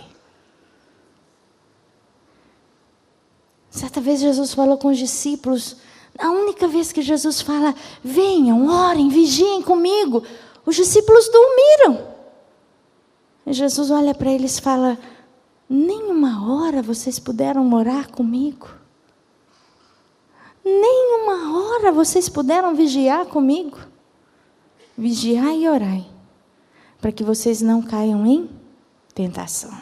Certa vez Jesus falou com os discípulos, a única vez que Jesus fala, venham, orem, vigiem comigo, os discípulos dormiram. E Jesus olha para eles e fala, nem uma hora vocês puderam orar comigo? Nem uma hora vocês puderam vigiar comigo? Vigiai e orai, para que vocês não caiam em tentação.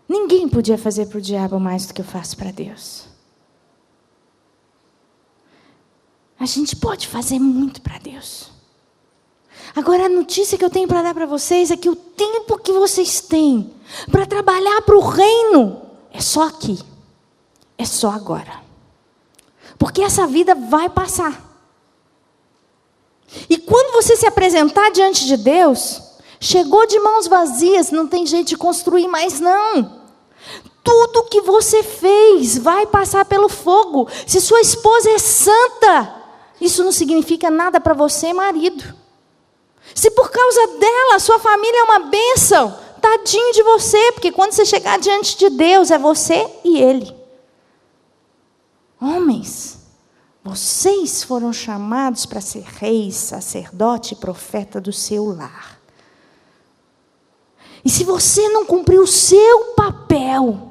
Ninguém podia fazer para o diabo mais do que eu faço para Deus. A gente pode fazer muito para Deus. Agora a notícia que eu tenho para dar para vocês é que o tempo que vocês têm para trabalhar para o reino é só aqui. É só agora. Porque essa vida vai passar. E quando você se apresentar diante de Deus, chegou de mãos vazias, não tem jeito de construir mais não. Tudo que você fez vai passar pelo fogo. Se sua esposa é santa, isso não significa nada para você, marido. Se por causa dela, sua família é uma bênção, tadinho de você, porque quando você chegar diante de Deus, é você e Ele. Homens, vocês foram chamados para ser reis, sacerdote e profeta do seu lar. E se você não cumprir o seu papel,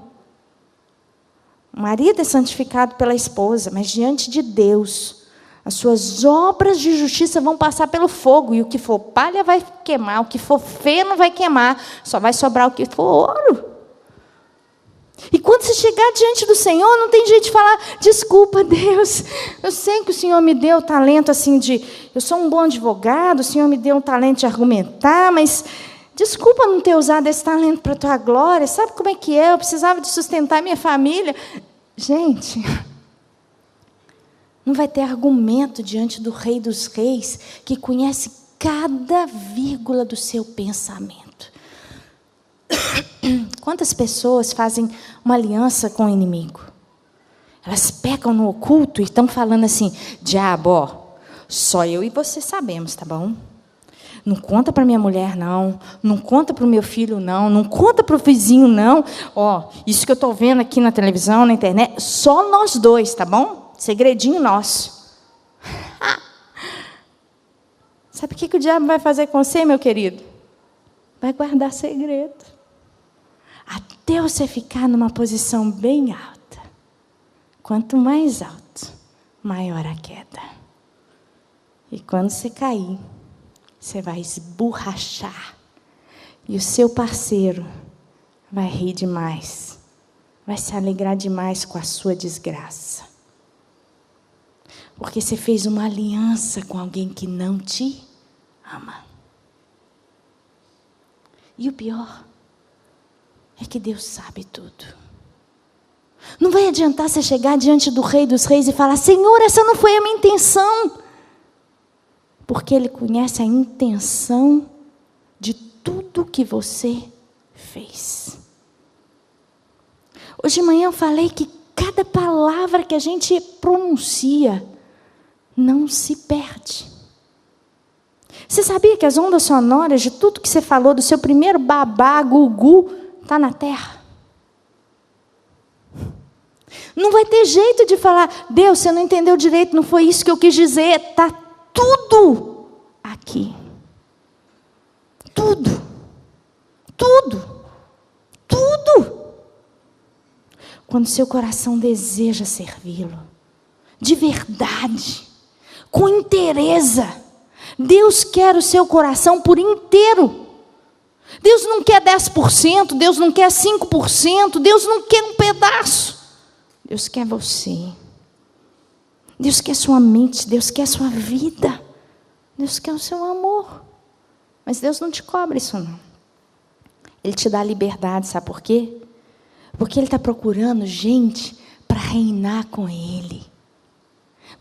o marido é santificado pela esposa, mas diante de Deus, as suas obras de justiça vão passar pelo fogo, e o que for palha vai queimar, o que for feno vai queimar, só vai sobrar o que for ouro. E quando você chegar diante do Senhor, não tem jeito de falar, desculpa Deus, eu sei que o Senhor me deu o talento assim eu sou um bom advogado, o Senhor me deu um talento de argumentar, mas desculpa não ter usado esse talento para a tua glória, sabe como é que é? Eu precisava de sustentar minha família. Gente, não vai ter argumento diante do Rei dos Reis, que conhece cada vírgula do seu pensamento. Quantas pessoas fazem uma aliança com o inimigo? Elas pecam no oculto e estão falando assim, diabo, ó, só eu e você sabemos, tá bom? Não conta para minha mulher, não. Não conta para o meu filho, não. Não conta para o vizinho, não. Ó, isso que eu estou vendo aqui na televisão, na internet, só nós dois, tá bom? Segredinho nosso. Sabe o que o diabo vai fazer com você, meu querido? Vai guardar segredo. Até você ficar numa posição bem alta. Quanto mais alto, maior a queda. E quando você cair, você vai esborrachar. E o seu parceiro vai rir demais. Vai se alegrar demais com a sua desgraça. Porque você fez uma aliança com alguém que não te ama. E o pior é que Deus sabe tudo. Não vai adiantar você chegar diante do Rei dos Reis e falar, Senhor, essa não foi a minha intenção. Porque Ele conhece a intenção de tudo que você fez. Hoje de manhã eu falei que cada palavra que a gente pronuncia não se perde. Você sabia que as ondas sonoras de tudo que você falou, do seu primeiro babá, gugu, está na terra? Não vai ter jeito de falar, Deus, você não entendeu direito, não foi isso que eu quis dizer. Está tudo aqui. Tudo. Tudo. Tudo. Quando seu coração deseja servi-lo, de verdade, com inteireza, Deus quer o seu coração por inteiro. Deus não quer 10%, Deus não quer 5%, Deus não quer um pedaço. Deus quer você. Deus quer sua mente, Deus quer sua vida. Deus quer o seu amor. Mas Deus não te cobra isso não. Ele te dá liberdade, sabe por quê? Porque Ele está procurando gente para reinar com Ele.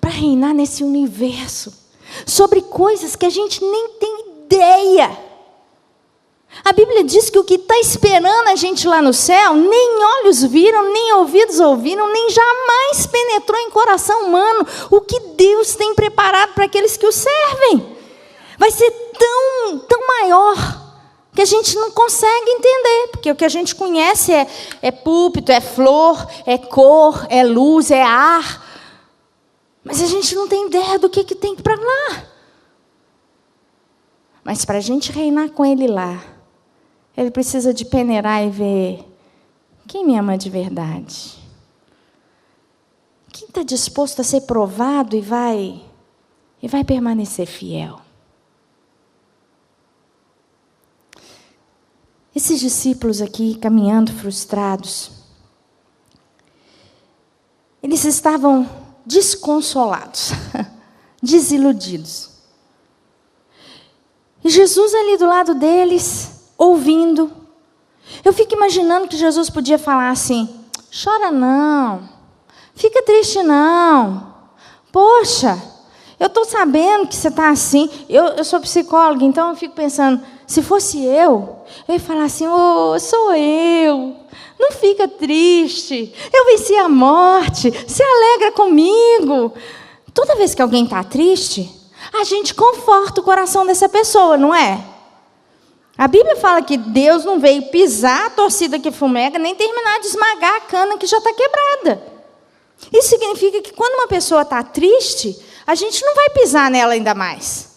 Para reinar nesse universo. Sobre coisas que a gente nem tem ideia. A Bíblia diz que o que está esperando a gente lá no céu, nem olhos viram, nem ouvidos ouviram, nem jamais penetrou em coração humano o que Deus tem preparado para aqueles que o servem. Vai ser tão maior que a gente não consegue entender, porque o que a gente conhece é púlpito, é flor, é cor, é luz, é ar, mas a gente não tem ideia do que tem para lá. Mas para a gente reinar com Ele lá, Ele precisa de peneirar e ver quem me ama de verdade. Quem está disposto a ser provado e vai permanecer fiel. Esses discípulos aqui, caminhando frustrados, eles estavam desconsolados, desiludidos. E Jesus ali do lado deles, ouvindo. Eu fico imaginando que Jesus podia falar assim: chora não, fica triste não. Poxa, eu estou sabendo que você está assim. Eu sou psicóloga, então eu fico pensando, se fosse eu ia falar assim: oh, sou eu, não fica triste, eu venci a morte, se alegra comigo. Toda vez que alguém está triste, a gente conforta o coração dessa pessoa, não é? A Bíblia fala que Deus não veio pisar a torcida que fumega, nem terminar de esmagar a cana que já está quebrada. Isso significa que quando uma pessoa está triste, a gente não vai pisar nela ainda mais.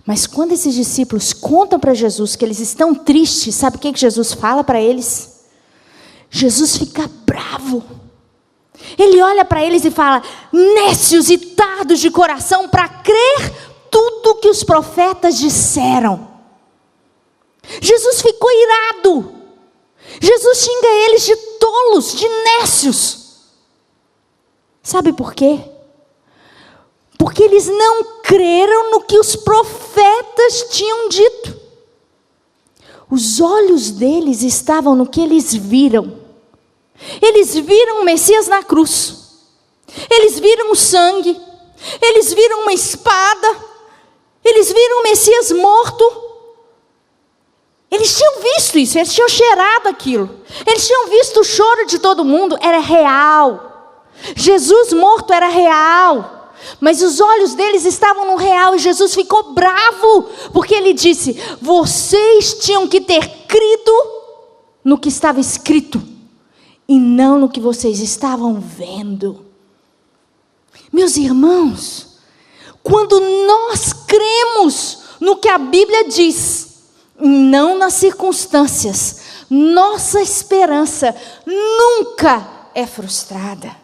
Mas quando esses discípulos contam para Jesus que eles estão tristes, sabe o que Jesus fala para eles? Jesus fica bravo. Ele olha para eles e fala: nécios e tardos de coração para crer tudo que os profetas disseram. Jesus ficou irado. Jesus xinga eles de tolos, de nécios. Sabe por quê? Porque eles não creram no que os profetas tinham dito. Os olhos deles estavam no que eles viram. Eles viram o Messias na cruz. Eles viram o sangue. Eles viram uma espada. Eles viram o Messias morto. Eles tinham visto isso, eles tinham cheirado aquilo. Eles tinham visto o choro de todo mundo, era real. Jesus morto era real. Mas os olhos deles estavam no real e Jesus ficou bravo, porque ele disse: vocês tinham que ter crido no que estava escrito, e não no que vocês estavam vendo. Meus irmãos, quando nós cremos no que a Bíblia diz, e não nas circunstâncias, nossa esperança nunca é frustrada.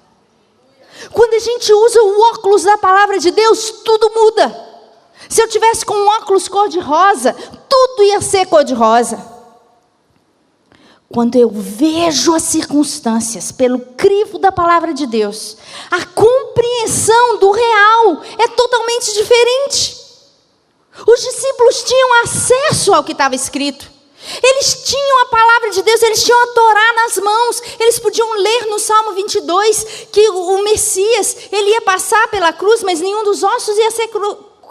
Quando a gente usa o óculos da palavra de Deus, tudo muda. Se eu tivesse com um óculos cor-de-rosa, tudo ia ser cor-de-rosa. Quando eu vejo as circunstâncias pelo crivo da palavra de Deus, a compreensão do real é totalmente diferente. Os discípulos tinham acesso ao que estava escrito. Eles tinham a palavra de Deus, eles tinham a Torá nas mãos. Eles podiam ler no Salmo 22 que o Messias, ele ia passar pela cruz, mas nenhum dos ossos ia ser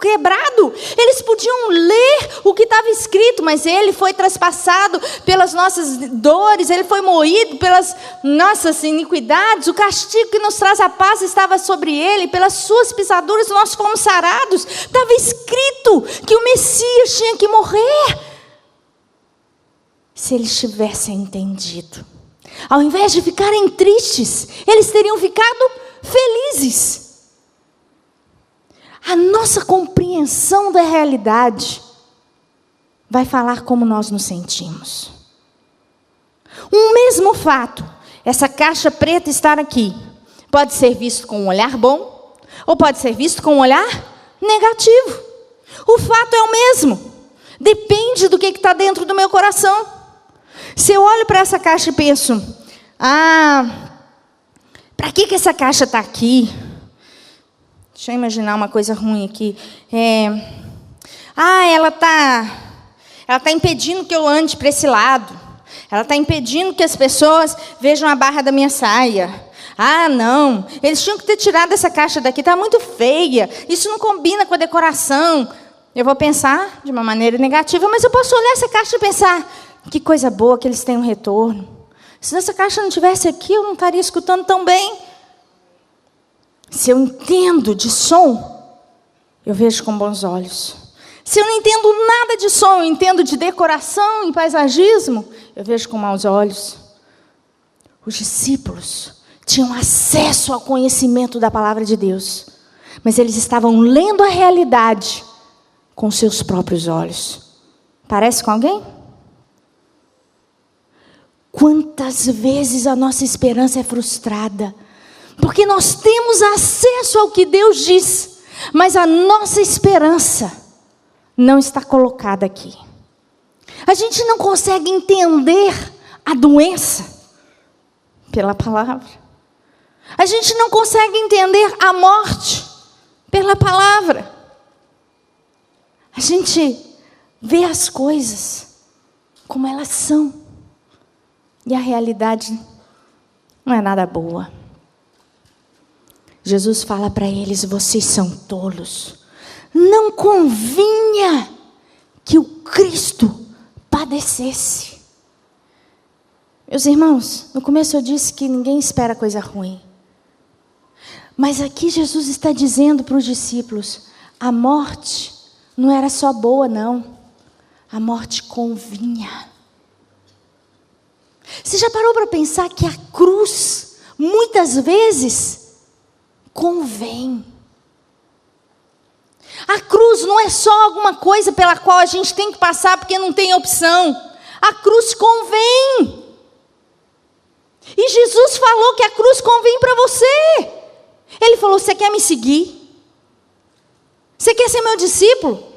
quebrado. Eles podiam ler o que estava escrito, mas ele foi traspassado pelas nossas dores, ele foi moído pelas nossas iniquidades, o castigo que nos traz a paz estava sobre ele, pelas suas pisaduras nós fomos sarados. Estava escrito que o Messias tinha que morrer. Se eles tivessem entendido, ao invés de ficarem tristes, eles teriam ficado felizes. A nossa compreensão da realidade vai falar como nós nos sentimos. Um mesmo fato, essa caixa preta estar aqui, pode ser visto com um olhar bom, ou pode ser visto com um olhar negativo. O fato é o mesmo, depende do que está dentro do meu coração. Se eu olho para essa caixa e penso: para que essa caixa está aqui? Deixa eu imaginar uma coisa ruim aqui. Ela está impedindo que eu ande para esse lado. Ela está impedindo que as pessoas vejam a barra da minha saia. Não, eles tinham que ter tirado essa caixa daqui, está muito feia. Isso não combina com a decoração. Eu vou pensar de uma maneira negativa, mas eu posso olhar essa caixa e pensar: que coisa boa que eles têm um retorno. Se essa caixa não estivesse aqui, eu não estaria escutando tão bem. Se eu entendo de som, eu vejo com bons olhos. Se eu não entendo nada de som, eu entendo de decoração e paisagismo, eu vejo com maus olhos. Os discípulos tinham acesso ao conhecimento da palavra de Deus, mas eles estavam lendo a realidade com seus próprios olhos. Parece com alguém? Quantas vezes a nossa esperança é frustrada, porque nós temos acesso ao que Deus diz, mas a nossa esperança não está colocada aqui. A gente não consegue entender a doença pela palavra. A gente não consegue entender a morte pela palavra. A gente vê as coisas como elas são. E a realidade não é nada boa. Jesus fala para eles: vocês são tolos. Não convinha que o Cristo padecesse. Meus irmãos, no começo eu disse que ninguém espera coisa ruim. Mas aqui Jesus está dizendo para os discípulos: a morte não era só boa, não. A morte convinha. Você já parou para pensar que a cruz, muitas vezes, convém? A cruz não é só alguma coisa pela qual a gente tem que passar porque não tem opção. A cruz convém. E Jesus falou que a cruz convém para você. Ele falou: você quer me seguir? Você quer ser meu discípulo?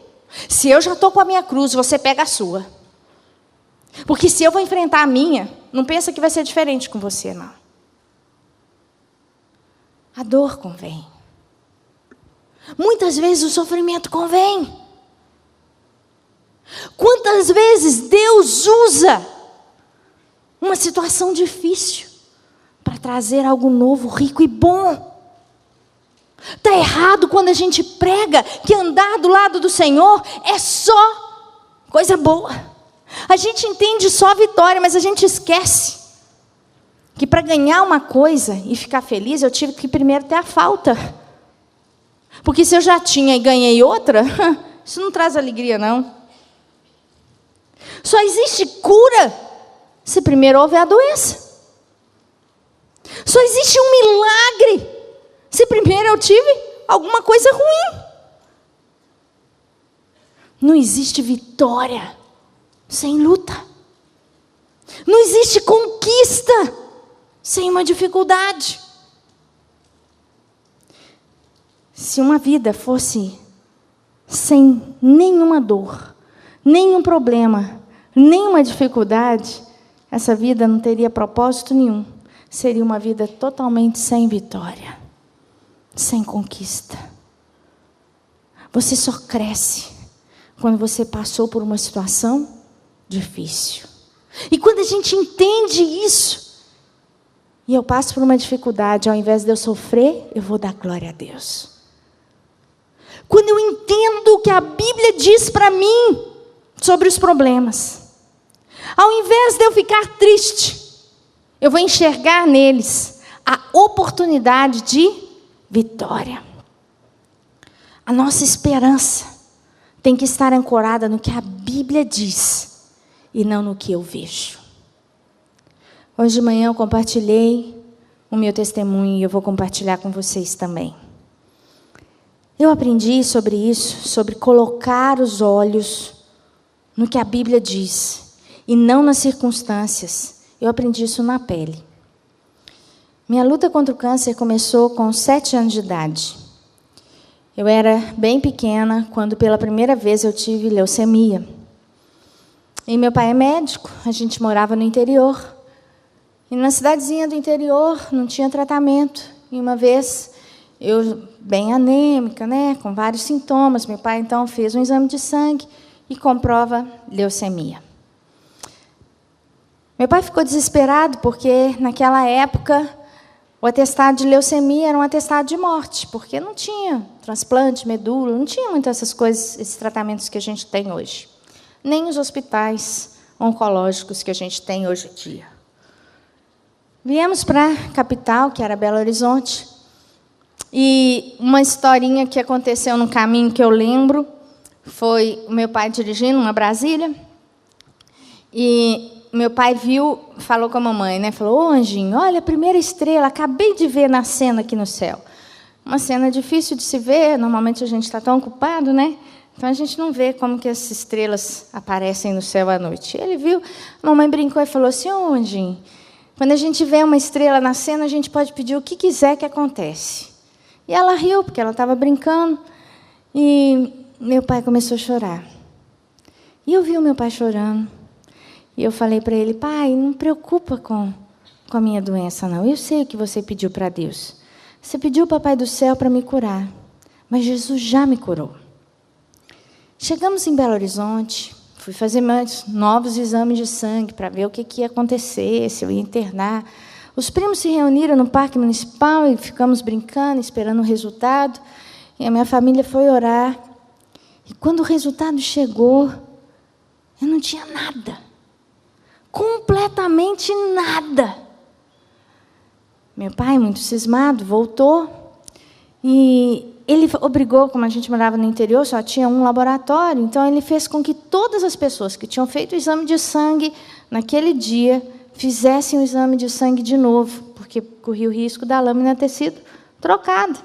Se eu já estou com a minha cruz, você pega a sua. Porque se eu vou enfrentar a minha, não pensa que vai ser diferente com você, não. A dor convém. Muitas vezes o sofrimento convém. Quantas vezes Deus usa uma situação difícil para trazer algo novo, rico e bom. Está errado quando a gente prega que andar do lado do Senhor é só coisa boa. A gente entende só a vitória, mas a gente esquece que para ganhar uma coisa e ficar feliz, eu tive que primeiro ter a falta. Porque se eu já tinha e ganhei outra, isso não traz alegria, não. Só existe cura se primeiro houver a doença. Só existe um milagre se primeiro eu tive alguma coisa ruim. Não existe vitória sem luta. Não existe conquista sem uma dificuldade. Se uma vida fosse sem nenhuma dor, nenhum problema, nenhuma dificuldade, essa vida não teria propósito nenhum. Seria uma vida totalmente sem vitória, sem conquista. Você só cresce quando você passou por uma situação difícil. E quando a gente entende isso, e eu passo por uma dificuldade, ao invés de eu sofrer, eu vou dar glória a Deus. Quando eu entendo o que a Bíblia diz para mim sobre os problemas, ao invés de eu ficar triste, eu vou enxergar neles a oportunidade de vitória. A nossa esperança tem que estar ancorada no que a Bíblia diz e não no que eu vejo. Hoje de manhã eu compartilhei o meu testemunho e eu vou compartilhar com vocês também. Eu aprendi sobre isso, sobre colocar os olhos no que a Bíblia diz e não nas circunstâncias. Eu aprendi isso na pele. Minha luta contra o câncer começou com 7 anos de idade. Eu era bem pequena quando pela primeira vez eu tive leucemia. E meu pai é médico, a gente morava no interior. E na cidadezinha do interior não tinha tratamento. E uma vez, eu bem anêmica, né, com vários sintomas, meu pai então fez um exame de sangue e comprova leucemia. Meu pai ficou desesperado porque naquela época o atestado de leucemia era um atestado de morte, porque não tinha transplante, medula, não tinha muitas essas coisas, esses tratamentos que a gente tem hoje. Nem os hospitais oncológicos que a gente tem hoje em dia. Viemos para a capital, que era Belo Horizonte, e uma historinha que aconteceu no caminho que eu lembro foi o meu pai dirigindo uma Brasília, e meu pai falou com a mamãe, né? Falou: ô anjinho, olha a primeira estrela, acabei de ver nascendo aqui no céu. Uma cena difícil de se ver, normalmente a gente está tão ocupado, né? Então a gente não vê como que as estrelas aparecem no céu à noite. Ele viu, a mamãe brincou e falou assim: ô anjinho, quando a gente vê uma estrela nascendo, a gente pode pedir o que quiser que acontece. E ela riu, porque ela estava brincando, e meu pai começou a chorar. E eu vi o meu pai chorando. E eu falei para ele: pai, não preocupa com a minha doença, não. Eu sei o que você pediu para Deus. Você pediu ao Papai do Céu para me curar, mas Jesus já me curou. Chegamos em Belo Horizonte, fui fazer meus novos exames de sangue para ver o que ia acontecer, se eu ia internar. Os primos se reuniram no Parque Municipal e ficamos brincando, esperando o resultado. E a minha família foi orar. E quando o resultado chegou, eu não tinha nada. Completamente nada. Meu pai, muito cismado, voltou. E ele obrigou, como a gente morava no interior, só tinha um laboratório, então ele fez com que todas as pessoas que tinham feito o exame de sangue naquele dia fizessem o exame de sangue de novo, porque corria o risco da lâmina ter sido trocada.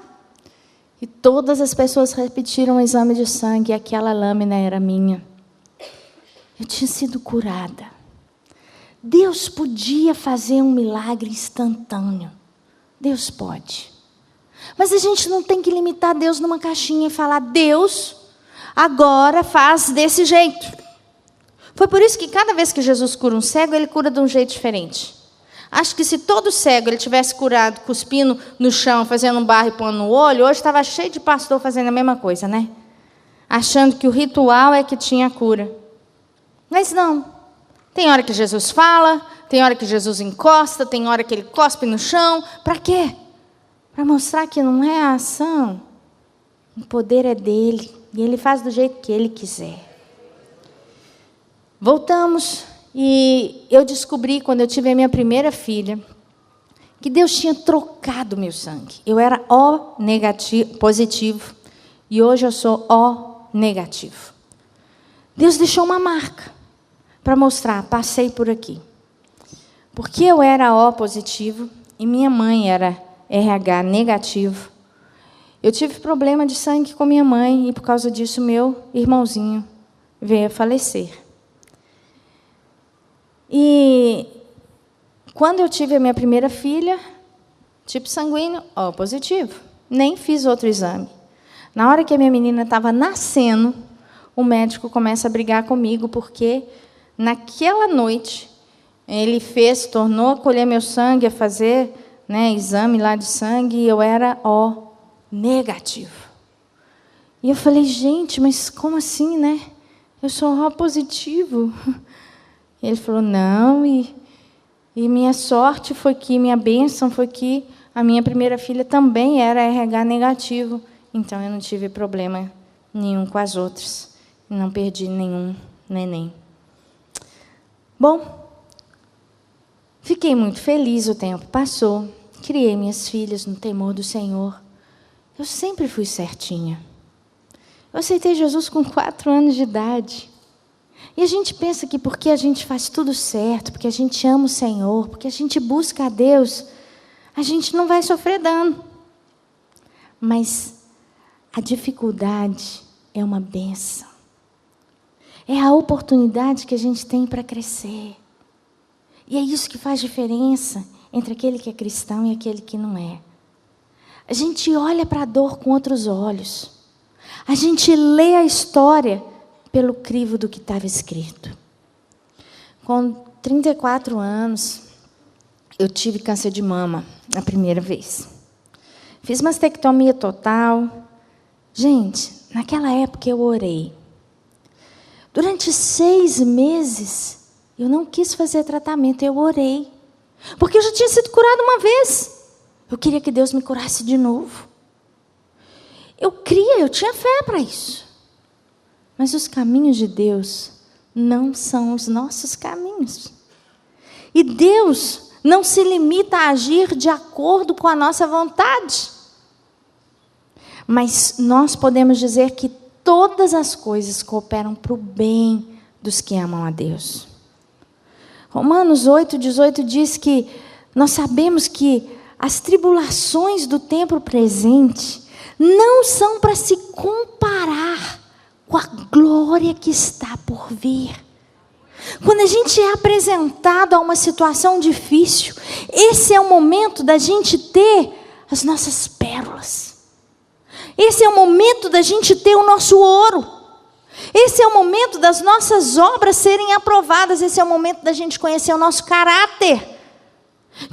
E todas as pessoas repetiram o exame de sangue e aquela lâmina era minha. Eu tinha sido curada. Deus podia fazer um milagre instantâneo. Deus pode. Mas a gente não tem que limitar Deus numa caixinha e falar: Deus, agora faz desse jeito. Foi por isso que cada vez que Jesus cura um cego, ele cura de um jeito diferente. Acho que se todo cego ele tivesse curado cuspindo no chão, fazendo um barro e pondo no olho, hoje estava cheio de pastor fazendo a mesma coisa, né? Achando que o ritual é que tinha a cura. Mas não. Tem hora que Jesus fala, tem hora que Jesus encosta, tem hora que ele cospe no chão. Para quê? Para mostrar que não é a ação. O poder é dele. E ele faz do jeito que ele quiser. Voltamos. E eu descobri, quando eu tive a minha primeira filha, que Deus tinha trocado meu sangue. Eu era O negativo, positivo. E hoje eu sou O negativo. Deus deixou uma marca para mostrar: passei por aqui. Porque eu era O positivo e minha mãe era RH negativo. Eu tive problema de sangue com minha mãe e por causa disso meu irmãozinho veio a falecer. E quando eu tive a minha primeira filha, tipo sanguíneo, O positivo. Nem fiz outro exame. Na hora que a minha menina estava nascendo, o médico começa a brigar comigo, porque naquela noite ele tornou a colher meu sangue, a fazer, né, exame lá de sangue, e eu era O negativo. E eu falei: gente, mas como assim, né? Eu sou O positivo. E ele falou: não, e minha sorte foi que, minha bênção foi que a minha primeira filha também era RH negativo. Então eu não tive problema nenhum com as outras. Não perdi nenhum neném. Bom, fiquei muito feliz, o tempo passou. Criei minhas filhas no temor do Senhor. Eu sempre fui certinha. Eu aceitei Jesus com 4 anos de idade. E a gente pensa que porque a gente faz tudo certo, porque a gente ama o Senhor, porque a gente busca a Deus, a gente não vai sofrer dano. Mas a dificuldade é uma bênção. É a oportunidade que a gente tem para crescer. E é isso que faz diferença entre aquele que é cristão e aquele que não é. A gente olha para a dor com outros olhos. A gente lê a história pelo crivo do que estava escrito. Com 34 anos, eu tive câncer de mama a primeira vez. Fiz mastectomia total. Gente, naquela época eu orei. Durante 6 meses, eu não quis fazer tratamento, eu orei. Porque eu já tinha sido curada uma vez. Eu queria que Deus me curasse de novo. Eu tinha fé para isso. Mas os caminhos de Deus não são os nossos caminhos. E Deus não se limita a agir de acordo com a nossa vontade. Mas nós podemos dizer que todas as coisas cooperam para o bem dos que amam a Deus. Romanos 8,18 diz que nós sabemos que as tribulações do tempo presente não são para se comparar com a glória que está por vir. Quando a gente é apresentado a uma situação difícil, esse é o momento da gente ter as nossas pérolas. Esse é o momento da gente ter o nosso ouro. Esse é o momento das nossas obras serem aprovadas. Esse é o momento da gente conhecer o nosso caráter.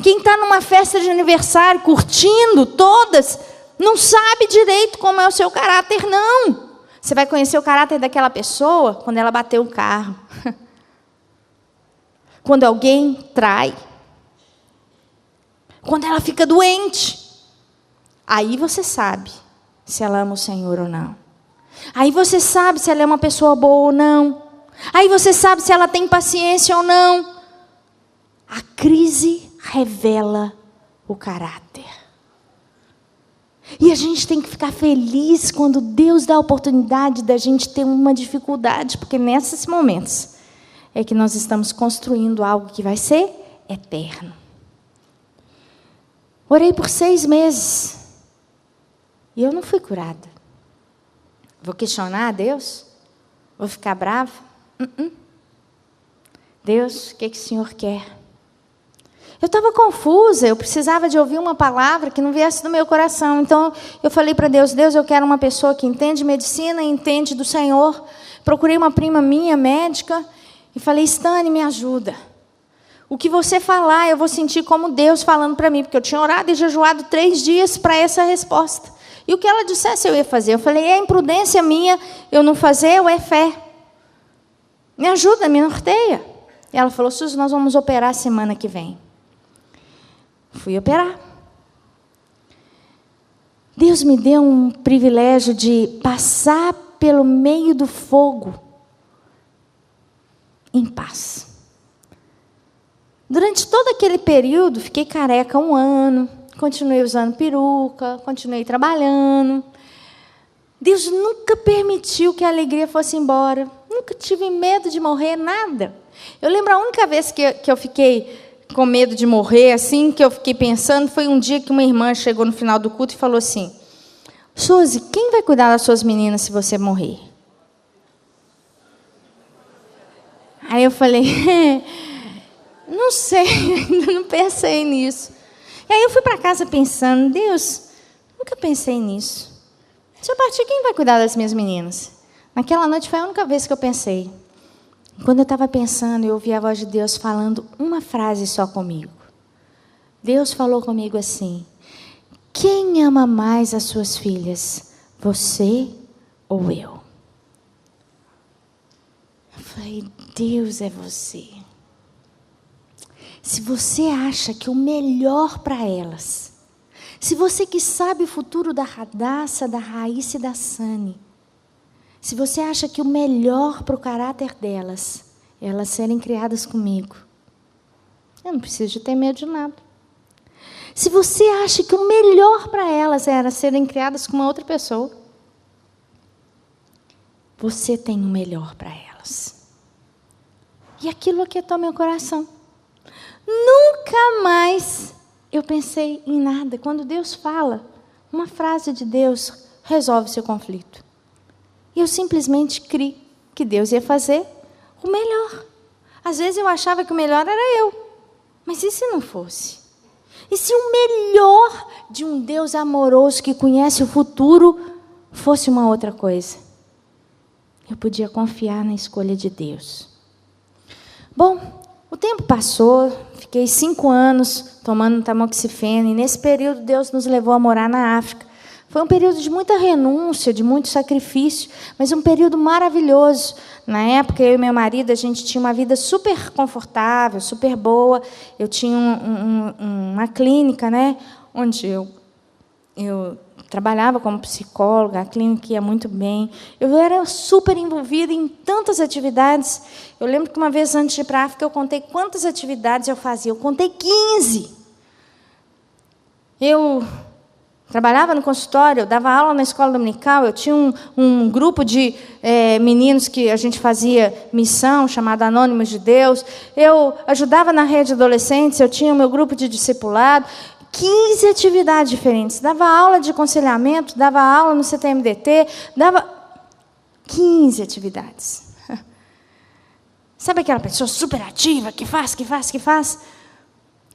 Quem está numa festa de aniversário, curtindo todas, não sabe direito como é o seu caráter, não. Você vai conhecer o caráter daquela pessoa quando ela bateu o carro. Quando alguém trai. Quando ela fica doente. Aí você sabe se ela ama o Senhor ou não. Aí você sabe se ela é uma pessoa boa ou não. Aí você sabe se ela tem paciência ou não. A crise revela o caráter. E a gente tem que ficar feliz quando Deus dá a oportunidade da gente ter uma dificuldade, porque nesses momentos é que nós estamos construindo algo que vai ser eterno. Orei por 6 meses e eu não fui curada. Vou questionar a Deus? Vou ficar brava? Deus, o que o Senhor quer? Eu estava confusa, eu precisava de ouvir uma palavra que não viesse do meu coração. Então, eu falei para Deus, Deus, eu quero uma pessoa que entende medicina e entende do Senhor. Procurei uma prima minha, médica, e falei, Stane, me ajuda. O que você falar, eu vou sentir como Deus falando para mim, porque eu tinha orado e jejuado 3 dias para essa resposta. E o que ela dissesse eu ia fazer. Eu falei, é imprudência minha eu não fazer ou é fé? Me ajuda, me norteia. E ela falou, Suzy, nós vamos operar semana que vem. Fui operar. Deus me deu um privilégio de passar pelo meio do fogo em paz. Durante todo aquele período, fiquei careca 1 ano, continuei usando peruca, continuei trabalhando. Deus nunca permitiu que a alegria fosse embora. Nunca tive medo de morrer, nada. Eu lembro a única vez que eu fiquei com medo de morrer, assim, que eu fiquei pensando, foi um dia que uma irmã chegou no final do culto e falou assim, Suzy, quem vai cuidar das suas meninas se você morrer? Aí eu falei, não sei, ainda não pensei nisso. E aí eu fui para casa pensando, Deus, nunca pensei nisso. Se eu partir, quem vai cuidar das minhas meninas? Naquela noite foi a única vez que eu pensei. Quando eu estava pensando, eu ouvi a voz de Deus falando uma frase só comigo. Deus falou comigo assim, quem ama mais as suas filhas, você ou eu? Eu falei, Deus é você. Se você acha que o melhor para elas, se você que sabe o futuro da Radassa, da Raíssa e da Sani, se você acha que o melhor para o caráter delas é elas serem criadas comigo, eu não preciso de ter medo de nada. Se você acha que o melhor para elas era serem criadas com uma outra pessoa, você tem o melhor para elas. E aquilo aquietou meu coração. Nunca mais eu pensei em nada. Quando Deus fala, uma frase de Deus resolve seu conflito. E eu simplesmente criei que Deus ia fazer o melhor. Às vezes eu achava que o melhor era eu. Mas e se não fosse? E se o melhor de um Deus amoroso que conhece o futuro fosse uma outra coisa? Eu podia confiar na escolha de Deus. Bom, o tempo passou, fiquei 5 anos tomando tamoxifeno, e nesse período Deus nos levou a morar na África. Foi um período de muita renúncia, de muito sacrifício, mas um período maravilhoso. Na época, eu e meu marido, a gente tinha uma vida super confortável, super boa. Eu tinha uma clínica, né, onde eu trabalhava como psicóloga, a clínica ia muito bem. Eu era super envolvida em tantas atividades. Eu lembro que uma vez, antes de ir para a África, eu contei quantas atividades eu fazia. Eu contei 15. Eu Trabalhava no consultório, eu dava aula na escola dominical, eu tinha um grupo de meninos que a gente fazia missão, chamada Anônimos de Deus. Eu ajudava na rede de adolescentes, eu tinha o meu grupo de discipulado. 15 atividades diferentes. Dava aula de aconselhamento, dava aula no CTMDT, dava 15 atividades. Sabe aquela pessoa super ativa, que faz?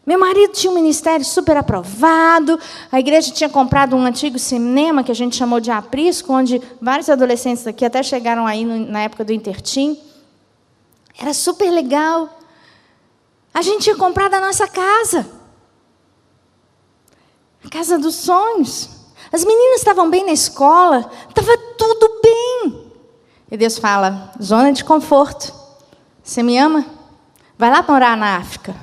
Meu marido tinha um ministério super aprovado, a igreja tinha comprado um antigo cinema, que a gente chamou de Aprisco, onde vários adolescentes daqui até chegaram aí na época do Intertim. Era super legal. A gente tinha comprado a nossa casa. A casa dos sonhos. As meninas estavam bem na escola, estava tudo bem. E Deus fala, zona de conforto. Você me ama? Vai lá morar na África.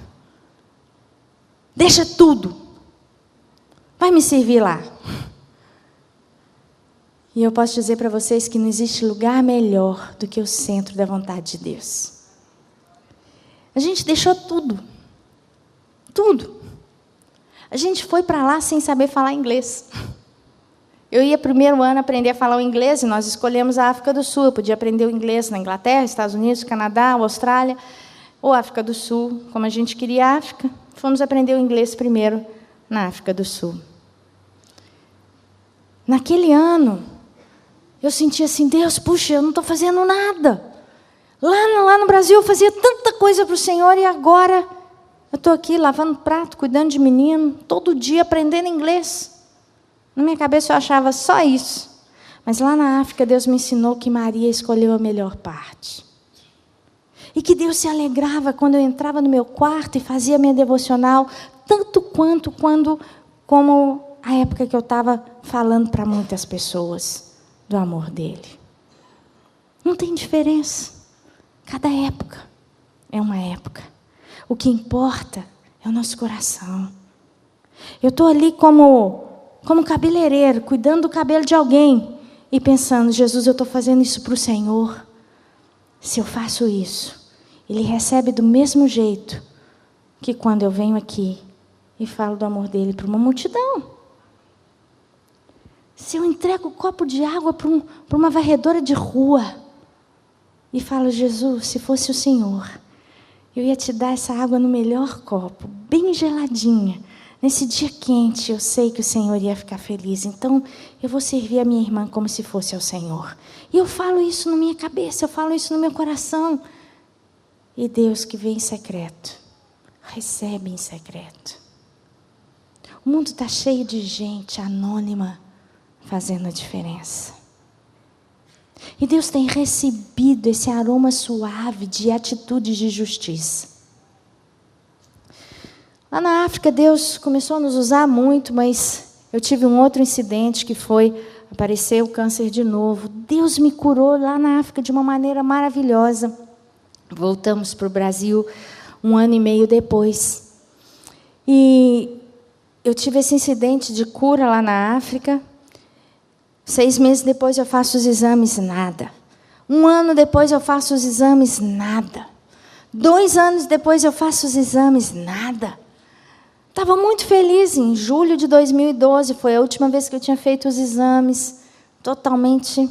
Deixa tudo. Vai me servir lá. E eu posso dizer para vocês que não existe lugar melhor do que o centro da vontade de Deus. A gente deixou tudo. Tudo. A gente foi para lá sem saber falar inglês. Eu ia primeiro ano aprender a falar o inglês e nós escolhemos a África do Sul. Eu podia aprender o inglês na Inglaterra, Estados Unidos, Canadá, Austrália ou África do Sul. Como a gente queria a África, fomos aprender o inglês primeiro na África do Sul. Naquele ano, eu sentia assim, Deus, puxa, eu não estou fazendo nada. Lá no Brasil eu fazia tanta coisa para o Senhor e agora eu estou aqui lavando prato, cuidando de menino, todo dia aprendendo inglês. Na minha cabeça eu achava só isso. Mas lá na África Deus me ensinou que Maria escolheu a melhor parte. E que Deus se alegrava quando eu entrava no meu quarto e fazia minha devocional, tanto como a época que eu estava falando para muitas pessoas do amor dele. Não tem diferença. Cada época é uma época. O que importa é o nosso coração. Eu estou ali como cabeleireiro, cuidando do cabelo de alguém e pensando, Jesus, eu estou fazendo isso para o Senhor. Se eu faço isso, Ele recebe do mesmo jeito que quando eu venho aqui e falo do amor dele para uma multidão. Se eu entrego um copo de água para uma varredora de rua e falo, Jesus, se fosse o Senhor, eu ia te dar essa água no melhor copo, bem geladinha. Nesse dia quente, eu sei que o Senhor ia ficar feliz. Então, eu vou servir a minha irmã como se fosse ao Senhor. E eu falo isso na minha cabeça, eu falo isso no meu coração. E Deus que vem em secreto, recebe em secreto. O mundo está cheio de gente anônima fazendo a diferença. E Deus tem recebido esse aroma suave de atitudes de justiça. Lá na África, Deus começou a nos usar muito, mas eu tive um outro incidente que foi, apareceu o câncer de novo. Deus me curou lá na África de uma maneira maravilhosa. Voltamos para o Brasil 1 ano e meio depois. E eu tive esse incidente de cura lá na África. 6 meses depois eu faço os exames, nada. 1 ano depois eu faço os exames, nada. 2 anos depois eu faço os exames, nada. Estava muito feliz. Em julho de 2012, foi a última vez que eu tinha feito os exames, totalmente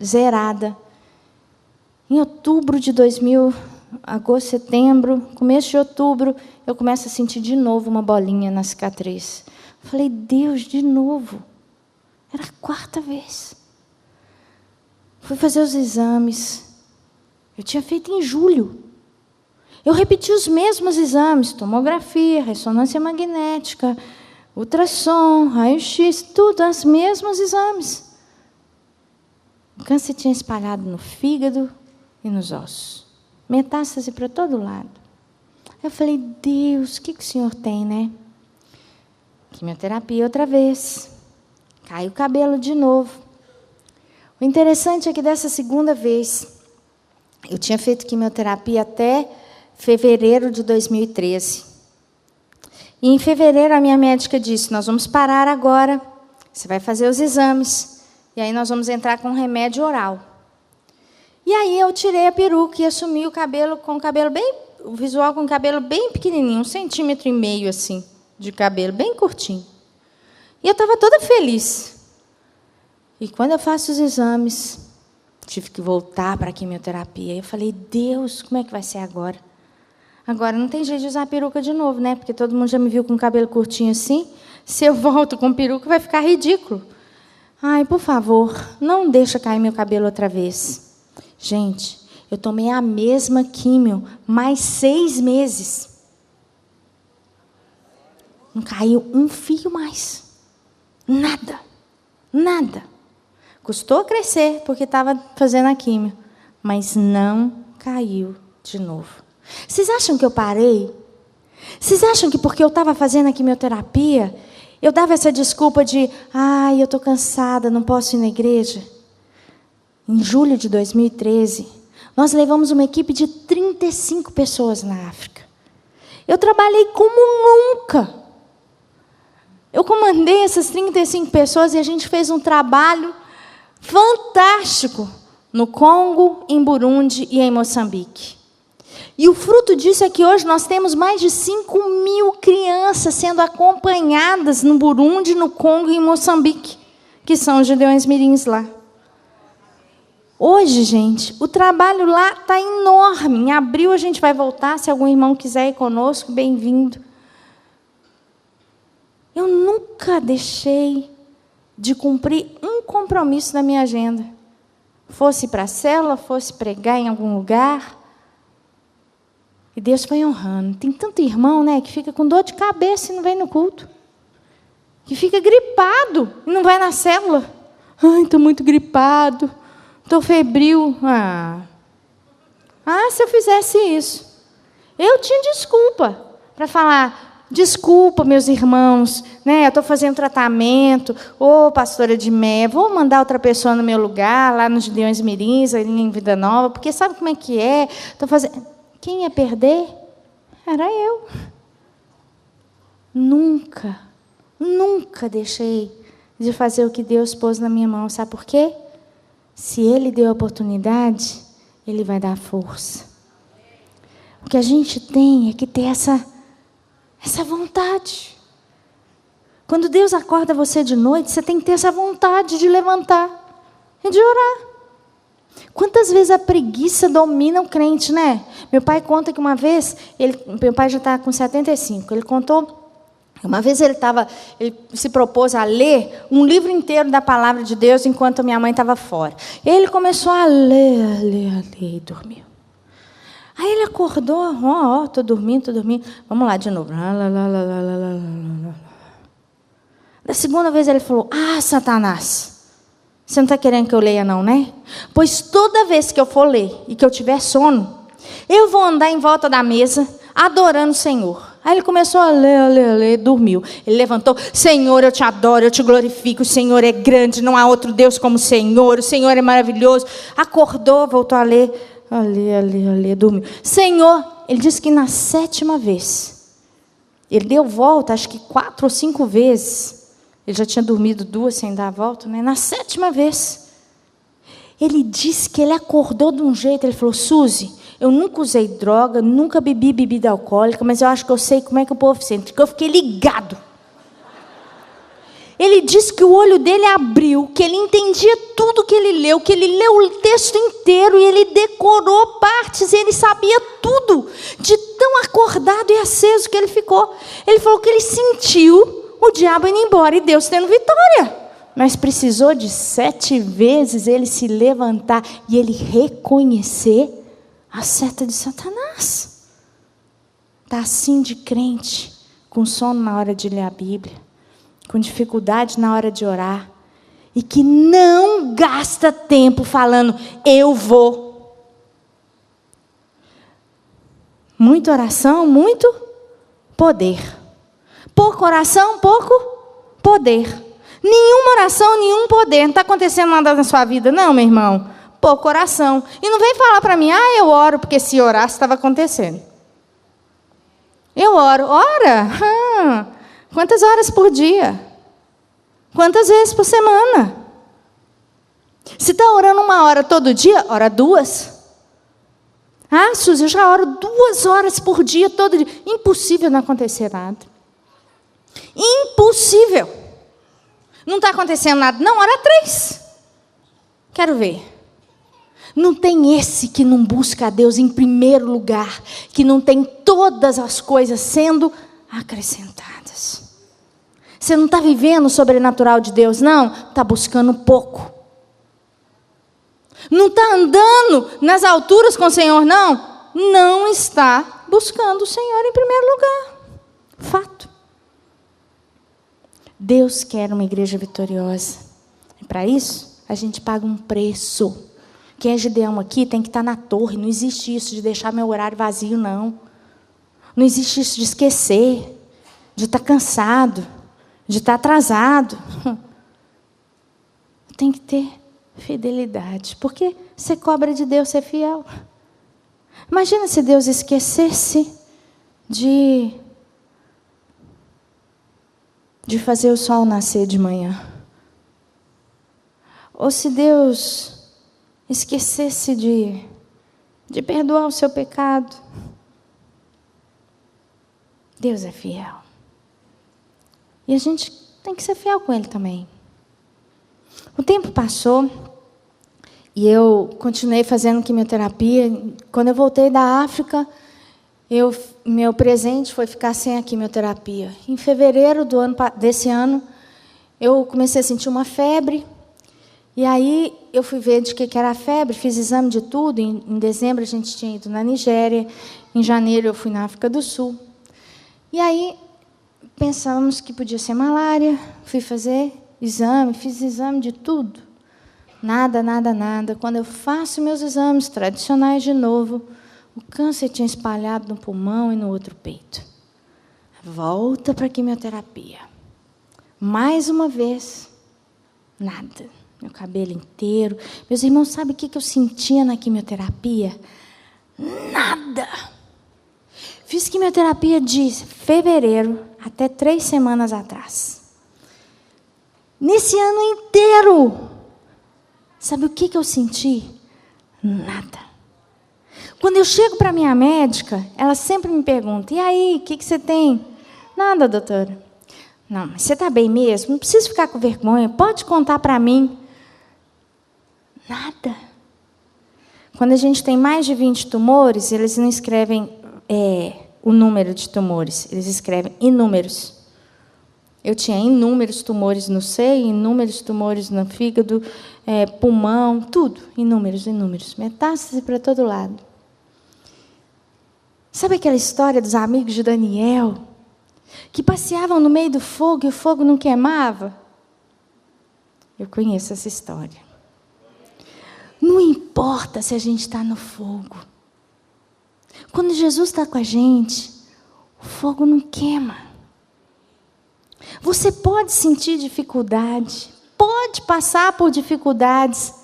zerada. Em outubro de agosto, setembro, começo de outubro, eu começo a sentir de novo uma bolinha na cicatriz. Falei, Deus, de novo. Era a 4ª vez. Fui fazer os exames. Eu tinha feito em julho. Eu repeti os mesmos exames, tomografia, ressonância magnética, ultrassom, raio-x, tudo, os mesmos exames. O câncer tinha espalhado no fígado e nos ossos. Metástase para todo lado. Eu falei, Deus, o que o Senhor tem, né? Quimioterapia outra vez. Cai o cabelo de novo. O interessante é que dessa 2ª vez, eu tinha feito quimioterapia até fevereiro de 2013. E em fevereiro a minha médica disse, nós vamos parar agora, você vai fazer os exames, e aí nós vamos entrar com um remédio oral. E aí eu tirei a peruca e assumi o cabelo com o cabelo bem, o visual com o cabelo bem pequenininho, 1,5 cm assim, de cabelo, bem curtinho. E eu estava toda feliz. E quando eu faço os exames, tive que voltar para a quimioterapia. Eu falei, Deus, como é que vai ser agora? Agora não tem jeito de usar peruca de novo, né? Porque todo mundo já me viu com o cabelo curtinho assim. Se eu volto com peruca, vai ficar ridículo. Ai, por favor, não deixa cair meu cabelo outra vez. Gente, eu tomei a mesma químio mais 6 meses. Não caiu um fio mais. Nada. Nada. Custou crescer, porque estava fazendo a químio. Mas não caiu de novo. Vocês acham que eu parei? Vocês acham que porque eu estava fazendo a quimioterapia, eu dava essa desculpa de, eu estou cansada, não posso ir na igreja? Em julho de 2013, nós levamos uma equipe de 35 pessoas na África. Eu trabalhei como nunca. Eu comandei essas 35 pessoas e a gente fez um trabalho fantástico no Congo, em Burundi e em Moçambique. E o fruto disso é que hoje nós temos mais de 5.000 crianças sendo acompanhadas no Burundi, no Congo e em Moçambique, que são os Gideões Mirins lá. Hoje, gente, o trabalho lá está enorme. Em abril a gente vai voltar, se algum irmão quiser ir conosco, bem-vindo. Eu nunca deixei de cumprir um compromisso na minha agenda. Fosse para a célula, fosse pregar em algum lugar. E Deus foi honrando. Tem tanto irmão, né, que fica com dor de cabeça e não vem no culto. Que fica gripado e não vai na célula. Ai, estou muito gripado. Estou febril. Se eu fizesse isso. Eu tinha desculpa para falar, desculpa, meus irmãos, né, eu estou fazendo tratamento, pastora Edmé, vou mandar outra pessoa no meu lugar, lá nos Gideões Mirins, ali em Vida Nova, porque sabe como é que é? Estou fazendo... Quem ia perder? Era eu. Nunca deixei de fazer o que Deus pôs na minha mão. Sabe por quê? Se Ele deu a oportunidade, Ele vai dar força. O que a gente tem é que ter essa vontade. Quando Deus acorda você de noite, você tem que ter essa vontade de levantar e de orar. Quantas vezes a preguiça domina o crente, né? Meu pai conta que uma vez, meu pai já está com 75, ele contou, uma vez ele se propôs a ler um livro inteiro da palavra de Deus enquanto minha mãe estava fora. Ele começou a ler e dormiu. Aí ele acordou, estou dormindo, vamos lá de novo. Da segunda vez ele falou, Satanás, você não está querendo que eu leia não, né? Pois toda vez que eu for ler e que eu tiver sono, eu vou andar em volta da mesa, adorando o Senhor. Aí ele começou a ler, dormiu. Ele levantou, Senhor, eu te adoro, eu te glorifico, o Senhor é grande, não há outro Deus como o Senhor é maravilhoso. Acordou, voltou a ler, dormiu. Senhor, ele disse que na 7ª vez, ele deu volta, acho que 4 ou 5 vezes, ele já tinha dormido 2 sem dar a volta, né? Na 7ª vez, ele disse que ele acordou de um jeito, ele falou, Suzy, eu nunca usei droga, nunca bebi bebida alcoólica, mas eu acho que eu sei como é que o povo sente, porque eu fiquei ligado. Ele disse que o olho dele abriu, que ele entendia tudo que ele leu o texto inteiro, e ele decorou partes, e ele sabia tudo, de tão acordado e aceso que ele ficou. Ele falou que ele sentiu o diabo indo embora e Deus tendo vitória. Mas precisou de 7 vezes ele se levantar e ele reconhecer a seta de Satanás. Está assim de crente, com sono na hora de ler a Bíblia, com dificuldade na hora de orar, e que não gasta tempo falando, eu vou. Muita oração, muito poder. Pouca oração, pouco poder. Nenhuma oração, nenhum poder. Não está acontecendo nada na sua vida, não, meu irmão. Pouca oração. E não vem falar para mim, eu oro, porque se orasse estava acontecendo. Eu oro. Ora? Quantas horas por dia? Quantas vezes por semana? Se está orando 1 hora todo dia, ora 2. Suzy, eu já oro 2 horas por dia, todo dia. Impossível não acontecer nada. Impossível. Não está acontecendo nada. Não, ora 3. Quero ver. Não tem esse que não busca a Deus em primeiro lugar, que não tem todas as coisas sendo acrescentadas. Você não está vivendo o sobrenatural de Deus, não? Está buscando pouco. Não está andando nas alturas com o Senhor, não? Não está buscando o Senhor em primeiro lugar. Fato. Deus quer uma igreja vitoriosa. E para isso, a gente paga um preço. Quem é Gideão aqui tem que estar na torre. Não existe isso de deixar meu horário vazio, não. Não existe isso de esquecer, de estar cansado, de estar atrasado. Tem que ter fidelidade. Porque você cobra de Deus ser fiel. Imagina se Deus esquecesse de fazer o sol nascer de manhã. Ou se Deus esquecesse de perdoar o seu pecado. Deus é fiel. E a gente tem que ser fiel com Ele também. O tempo passou e eu continuei fazendo quimioterapia. Quando eu voltei da África, meu presente foi ficar sem a quimioterapia. Em fevereiro desse ano, eu comecei a sentir uma febre. E aí eu fui ver de que era a febre, fiz exame de tudo. Em dezembro a gente tinha ido na Nigéria, em janeiro eu fui na África do Sul. E aí pensamos que podia ser malária, fui fazer exame, fiz exame de tudo. Nada, nada, nada. Quando eu faço meus exames tradicionais de novo, o câncer tinha espalhado no pulmão e no outro peito. Volta para a quimioterapia. Mais uma vez, nada. Meu cabelo inteiro. Meus irmãos, sabem o que eu sentia na quimioterapia? Nada. Fiz quimioterapia de fevereiro até 3 semanas atrás. Nesse ano inteiro, sabe o que eu senti? Nada. Quando eu chego para a minha médica, ela sempre me pergunta, e aí, o que você tem? Nada, doutora. Não, mas você está bem mesmo? Não precisa ficar com vergonha, pode contar para mim. Nada. Quando a gente tem mais de 20 tumores, eles não escrevem o número de tumores, eles escrevem inúmeros. Eu tinha inúmeros tumores no seio, inúmeros tumores no fígado, pulmão, tudo, inúmeros. Metástase para todo lado. Sabe aquela história dos amigos de Daniel, que passeavam no meio do fogo e o fogo não queimava? Eu conheço essa história. Não importa se a gente está no fogo. Quando Jesus está com a gente, o fogo não queima. Você pode sentir dificuldade, pode passar por dificuldades,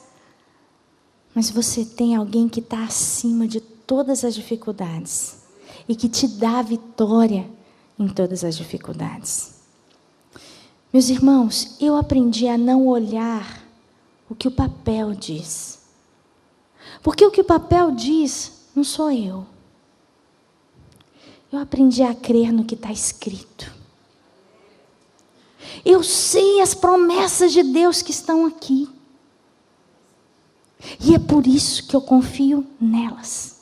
mas você tem alguém que está acima de todas as dificuldades e que te dá a vitória em todas as dificuldades. Meus irmãos, eu aprendi a não olhar o que o papel diz. Porque o que o papel diz não sou eu. Eu aprendi a crer no que está escrito. Eu sei as promessas de Deus que estão aqui. E é por isso que eu confio nelas.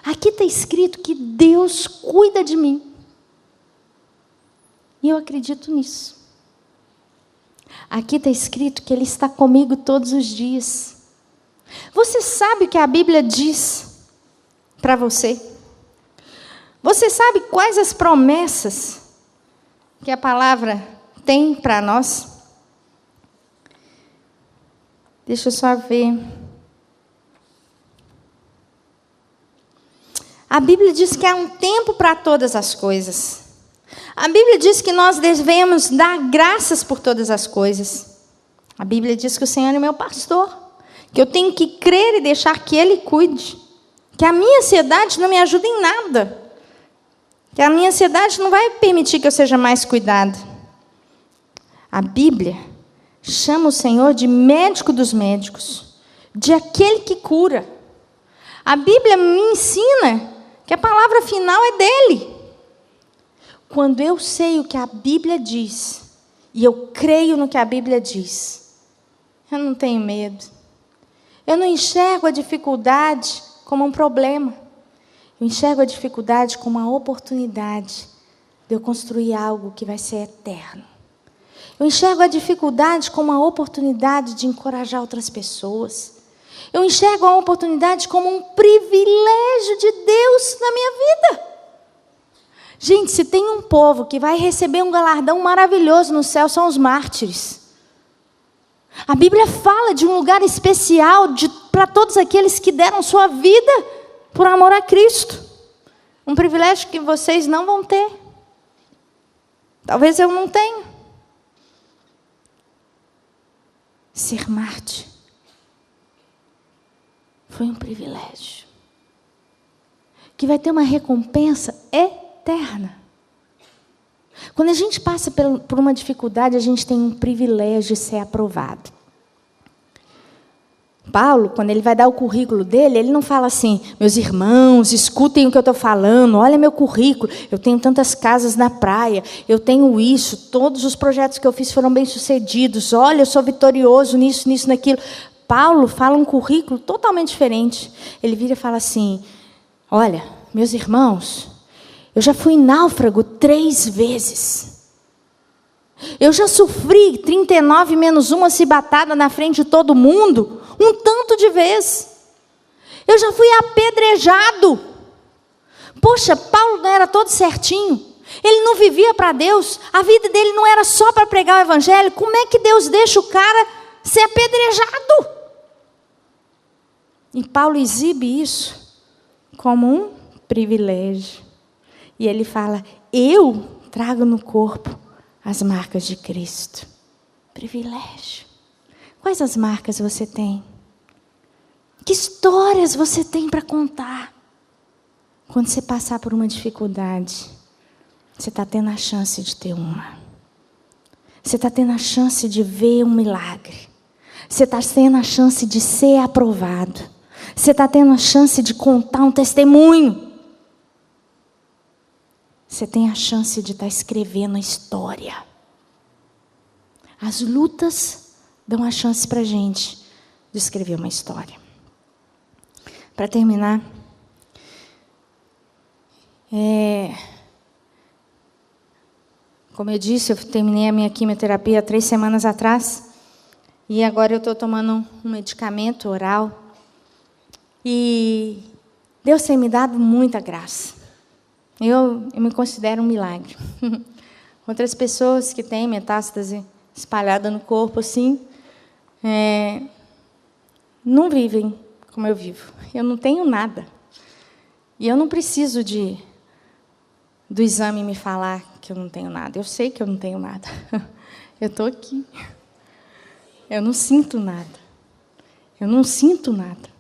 Aqui está escrito que Deus cuida de mim. E eu acredito nisso. Aqui está escrito que Ele está comigo todos os dias. Você sabe o que a Bíblia diz para você? Você sabe quais as promessas que a palavra tem para nós? Deixa eu só ver. A Bíblia diz que há um tempo para todas as coisas. A Bíblia diz que nós devemos dar graças por todas as coisas. A Bíblia diz que o Senhor é meu pastor, que eu tenho que crer e deixar que Ele cuide, que a minha ansiedade não me ajuda em nada, que a minha ansiedade não vai permitir que eu seja mais cuidada. A Bíblia chama o Senhor de médico dos médicos, de aquele que cura. A Bíblia me ensina que a palavra final é dele. Quando eu sei o que a Bíblia diz, e eu creio no que a Bíblia diz, eu não tenho medo. Eu não enxergo a dificuldade como um problema. Eu enxergo a dificuldade como uma oportunidade de eu construir algo que vai ser eterno. Eu enxergo a dificuldade como uma oportunidade de encorajar outras pessoas. Eu enxergo a oportunidade como um privilégio de Deus na minha vida. Gente, se tem um povo que vai receber um galardão maravilhoso no céu, são os mártires. A Bíblia fala de um lugar especial para todos aqueles que deram sua vida por amor a Cristo. Um privilégio que vocês não vão ter. Talvez eu não tenha. Ser mártir foi um privilégio que vai ter uma recompensa eterna. Quando a gente passa por uma dificuldade, a gente tem um privilégio de ser aprovado. Paulo, quando ele vai dar o currículo dele, ele não fala assim: meus irmãos, escutem o que eu estou falando, olha meu currículo, eu tenho tantas casas na praia, eu tenho isso, todos os projetos que eu fiz foram bem-sucedidos, olha, eu sou vitorioso nisso, nisso, naquilo. Paulo fala um currículo totalmente diferente. Ele vira e fala assim: olha, meus irmãos, eu já fui náufrago 3 vezes. Eu já sofri 39 menos 1 cibatada na frente de todo mundo, um tanto de vezes. Eu já fui apedrejado. Poxa, Paulo não era todo certinho. Ele não vivia para Deus. A vida dele não era só para pregar o evangelho. Como é que Deus deixa o cara ser apedrejado? E Paulo exibe isso como um privilégio. E ele fala: eu trago no corpo as marcas de Cristo. Privilégio. Quais as marcas você tem? Que histórias você tem para contar? Quando você passar por uma dificuldade, você está tendo a chance de ter uma. Você está tendo a chance de ver um milagre. Você está tendo a chance de ser aprovado. Você está tendo a chance de contar um testemunho. Você tem a chance de estar escrevendo a história. As lutas dão a chance para a gente de escrever uma história. Para terminar, como eu disse, eu terminei a minha quimioterapia há 3 semanas atrás. E agora eu estou tomando um medicamento oral. E Deus tem me dado muita graça. Eu me considero um milagre. Outras pessoas que têm metástase espalhada no corpo, assim, não vivem como eu vivo. Eu não tenho nada. E eu não preciso do exame me falar que eu não tenho nada. Eu sei que eu não tenho nada. Eu estou aqui. Eu não sinto nada. Eu não sinto nada.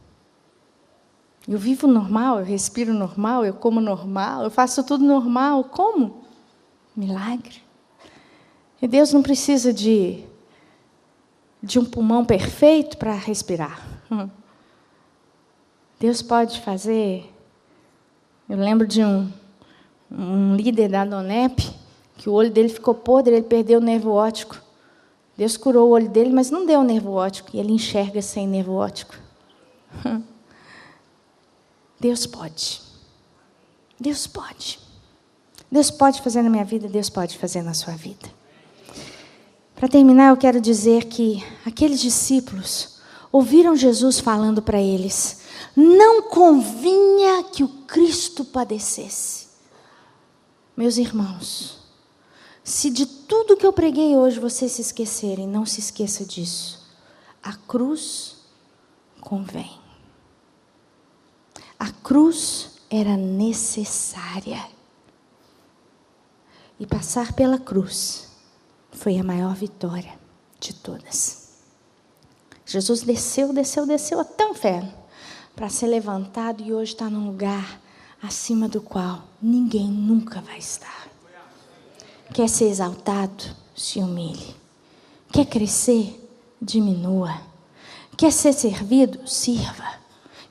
Eu vivo normal, eu respiro normal, eu como normal, eu faço tudo normal. Como? Milagre. E Deus não precisa de um pulmão perfeito para respirar. Deus pode fazer. Eu lembro de um líder da Donep, que o olho dele ficou podre, ele perdeu o nervo óptico. Deus curou o olho dele, mas não deu o nervo óptico, e ele enxerga sem nervo óptico. Deus pode. Deus pode. Deus pode fazer na minha vida, Deus pode fazer na sua vida. Para terminar, eu quero dizer que aqueles discípulos ouviram Jesus falando para eles: não convinha que o Cristo padecesse. Meus irmãos, se de tudo que eu preguei hoje vocês se esquecerem, não se esqueça disso. A cruz convém. A cruz era necessária. E passar pela cruz foi a maior vitória de todas. Jesus desceu até o inferno para ser levantado e hoje está num lugar acima do qual ninguém nunca vai estar. Quer ser exaltado? Se humilhe. Quer crescer? Diminua. Quer ser servido? Sirva.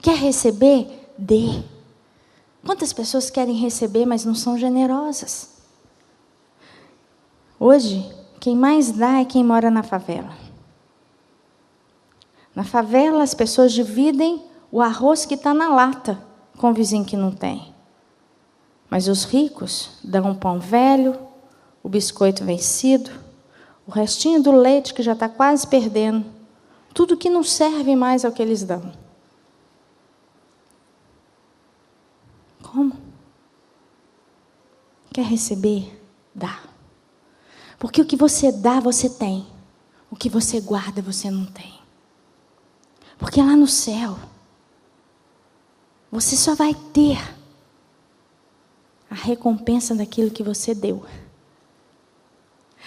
Quer receber? Dê. Quantas pessoas querem receber, mas não são generosas? Hoje, quem mais dá é quem mora na favela. Na favela, as pessoas dividem o arroz que está na lata com o vizinho que não tem. Mas os ricos dão um pão velho, o biscoito vencido, o restinho do leite que já está quase perdendo. Tudo que não serve mais é o que eles dão. Como? Quer receber? Dá. Porque o que você dá, você tem. O que você guarda, você não tem. Porque lá no céu, você só vai ter a recompensa daquilo que você deu.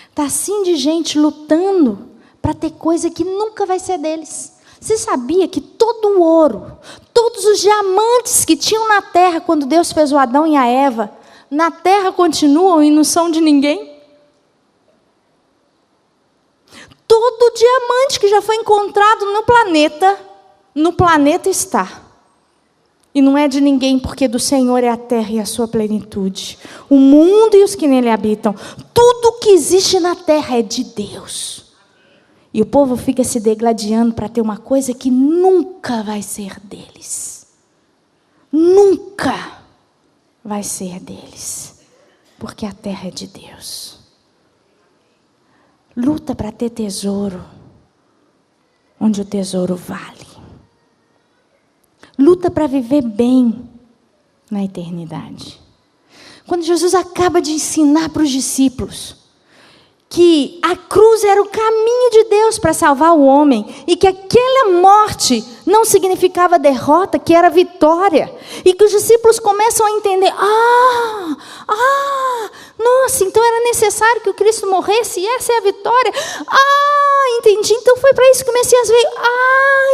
Está assim de gente lutando para ter coisa que nunca vai ser deles. Você sabia que todo o ouro, todos os diamantes que tinham na terra quando Deus fez o Adão e a Eva, na terra continuam e não são de ninguém? Todo diamante que já foi encontrado no planeta está. E não é de ninguém, porque do Senhor é a terra e a sua plenitude. O mundo e os que nele habitam. Tudo que existe na terra é de Deus. E o povo fica se degladiando para ter uma coisa que nunca vai ser deles. Nunca vai ser deles. Porque a terra é de Deus. Luta para ter tesouro onde o tesouro vale. Luta para viver bem na eternidade. Quando Jesus acaba de ensinar para os discípulos que a cruz era o caminho de Deus para salvar o homem e que aquela morte não significava derrota, que era vitória, e que os discípulos começam a entender: nossa, então era necessário que o Cristo morresse e essa é a vitória. Entendi, então foi para isso que o Messias veio.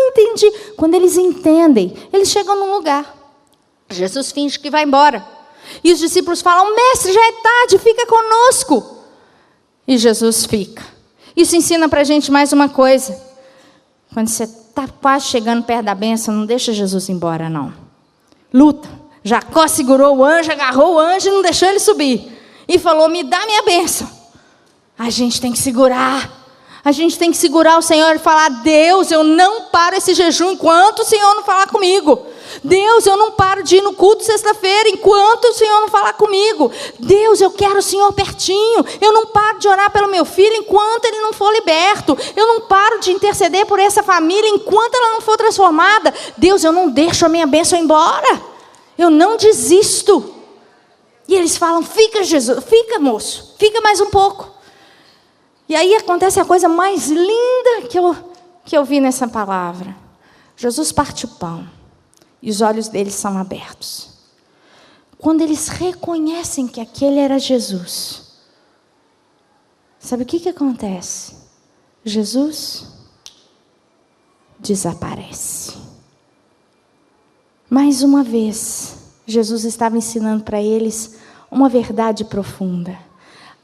Entendi. Quando eles entendem, eles chegam num lugar. Jesus finge que vai embora. E os discípulos falam: mestre, já é tarde, fica conosco. E Jesus fica. Isso ensina para a gente mais uma coisa. Quando você está quase chegando perto da bênção, não deixa Jesus ir embora, não. Luta. Jacó segurou o anjo, agarrou o anjo e não deixou ele subir. E falou: me dá minha bênção. A gente tem que segurar. A gente tem que segurar o Senhor e falar: Deus, eu não paro esse jejum enquanto o Senhor não falar comigo. Deus, eu não paro de ir no culto sexta-feira enquanto o Senhor não falar comigo. Deus, eu quero o Senhor pertinho. Eu não paro de orar pelo meu filho enquanto ele não for liberto. Eu não paro de interceder por essa família enquanto ela não for transformada. Deus, eu não deixo a minha bênção embora. Eu não desisto. E eles falam: fica, Jesus, fica, moço, fica mais um pouco. E aí acontece a coisa mais linda que eu vi nessa palavra. Jesus parte o pão e os olhos deles são abertos. Quando eles reconhecem que aquele era Jesus, sabe o que acontece? Jesus desaparece. Mais uma vez, Jesus estava ensinando para eles uma verdade profunda.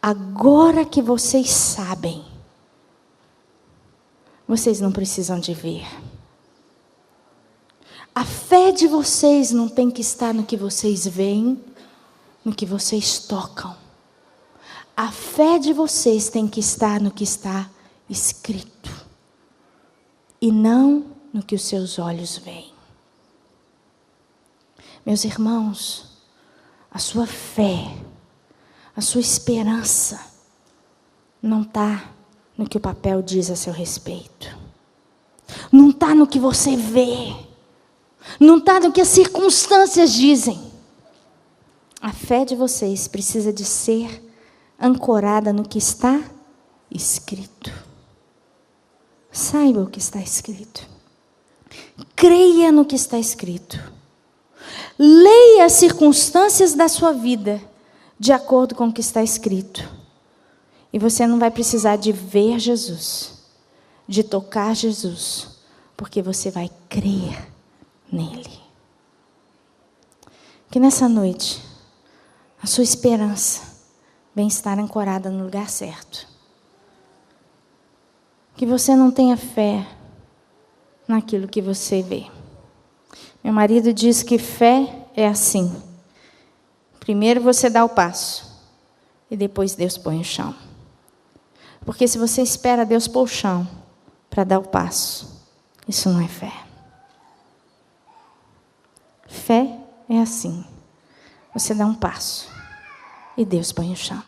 Agora que vocês sabem, vocês não precisam de ver. A fé de vocês não tem que estar no que vocês veem, no que vocês tocam. A fé de vocês tem que estar no que está escrito, e não no que os seus olhos veem. Meus irmãos, a sua fé, a sua esperança não está no que o papel diz a seu respeito. Não está no que você vê. Não está no que as circunstâncias dizem. A fé de vocês precisa de ser ancorada no que está escrito. Saiba o que está escrito. Creia no que está escrito. Leia as circunstâncias da sua vida de acordo com o que está escrito. E você não vai precisar de ver Jesus, de tocar Jesus, porque você vai crer nele. Que nessa noite a sua esperança venha estar ancorada no lugar certo. Que você não tenha fé naquilo que você vê. Meu marido diz que fé é assim: primeiro você dá o passo e depois Deus põe o chão. Porque se você espera Deus pôr o chão para dar o passo, isso não é fé. Fé é assim. Você dá um passo e Deus põe o chão.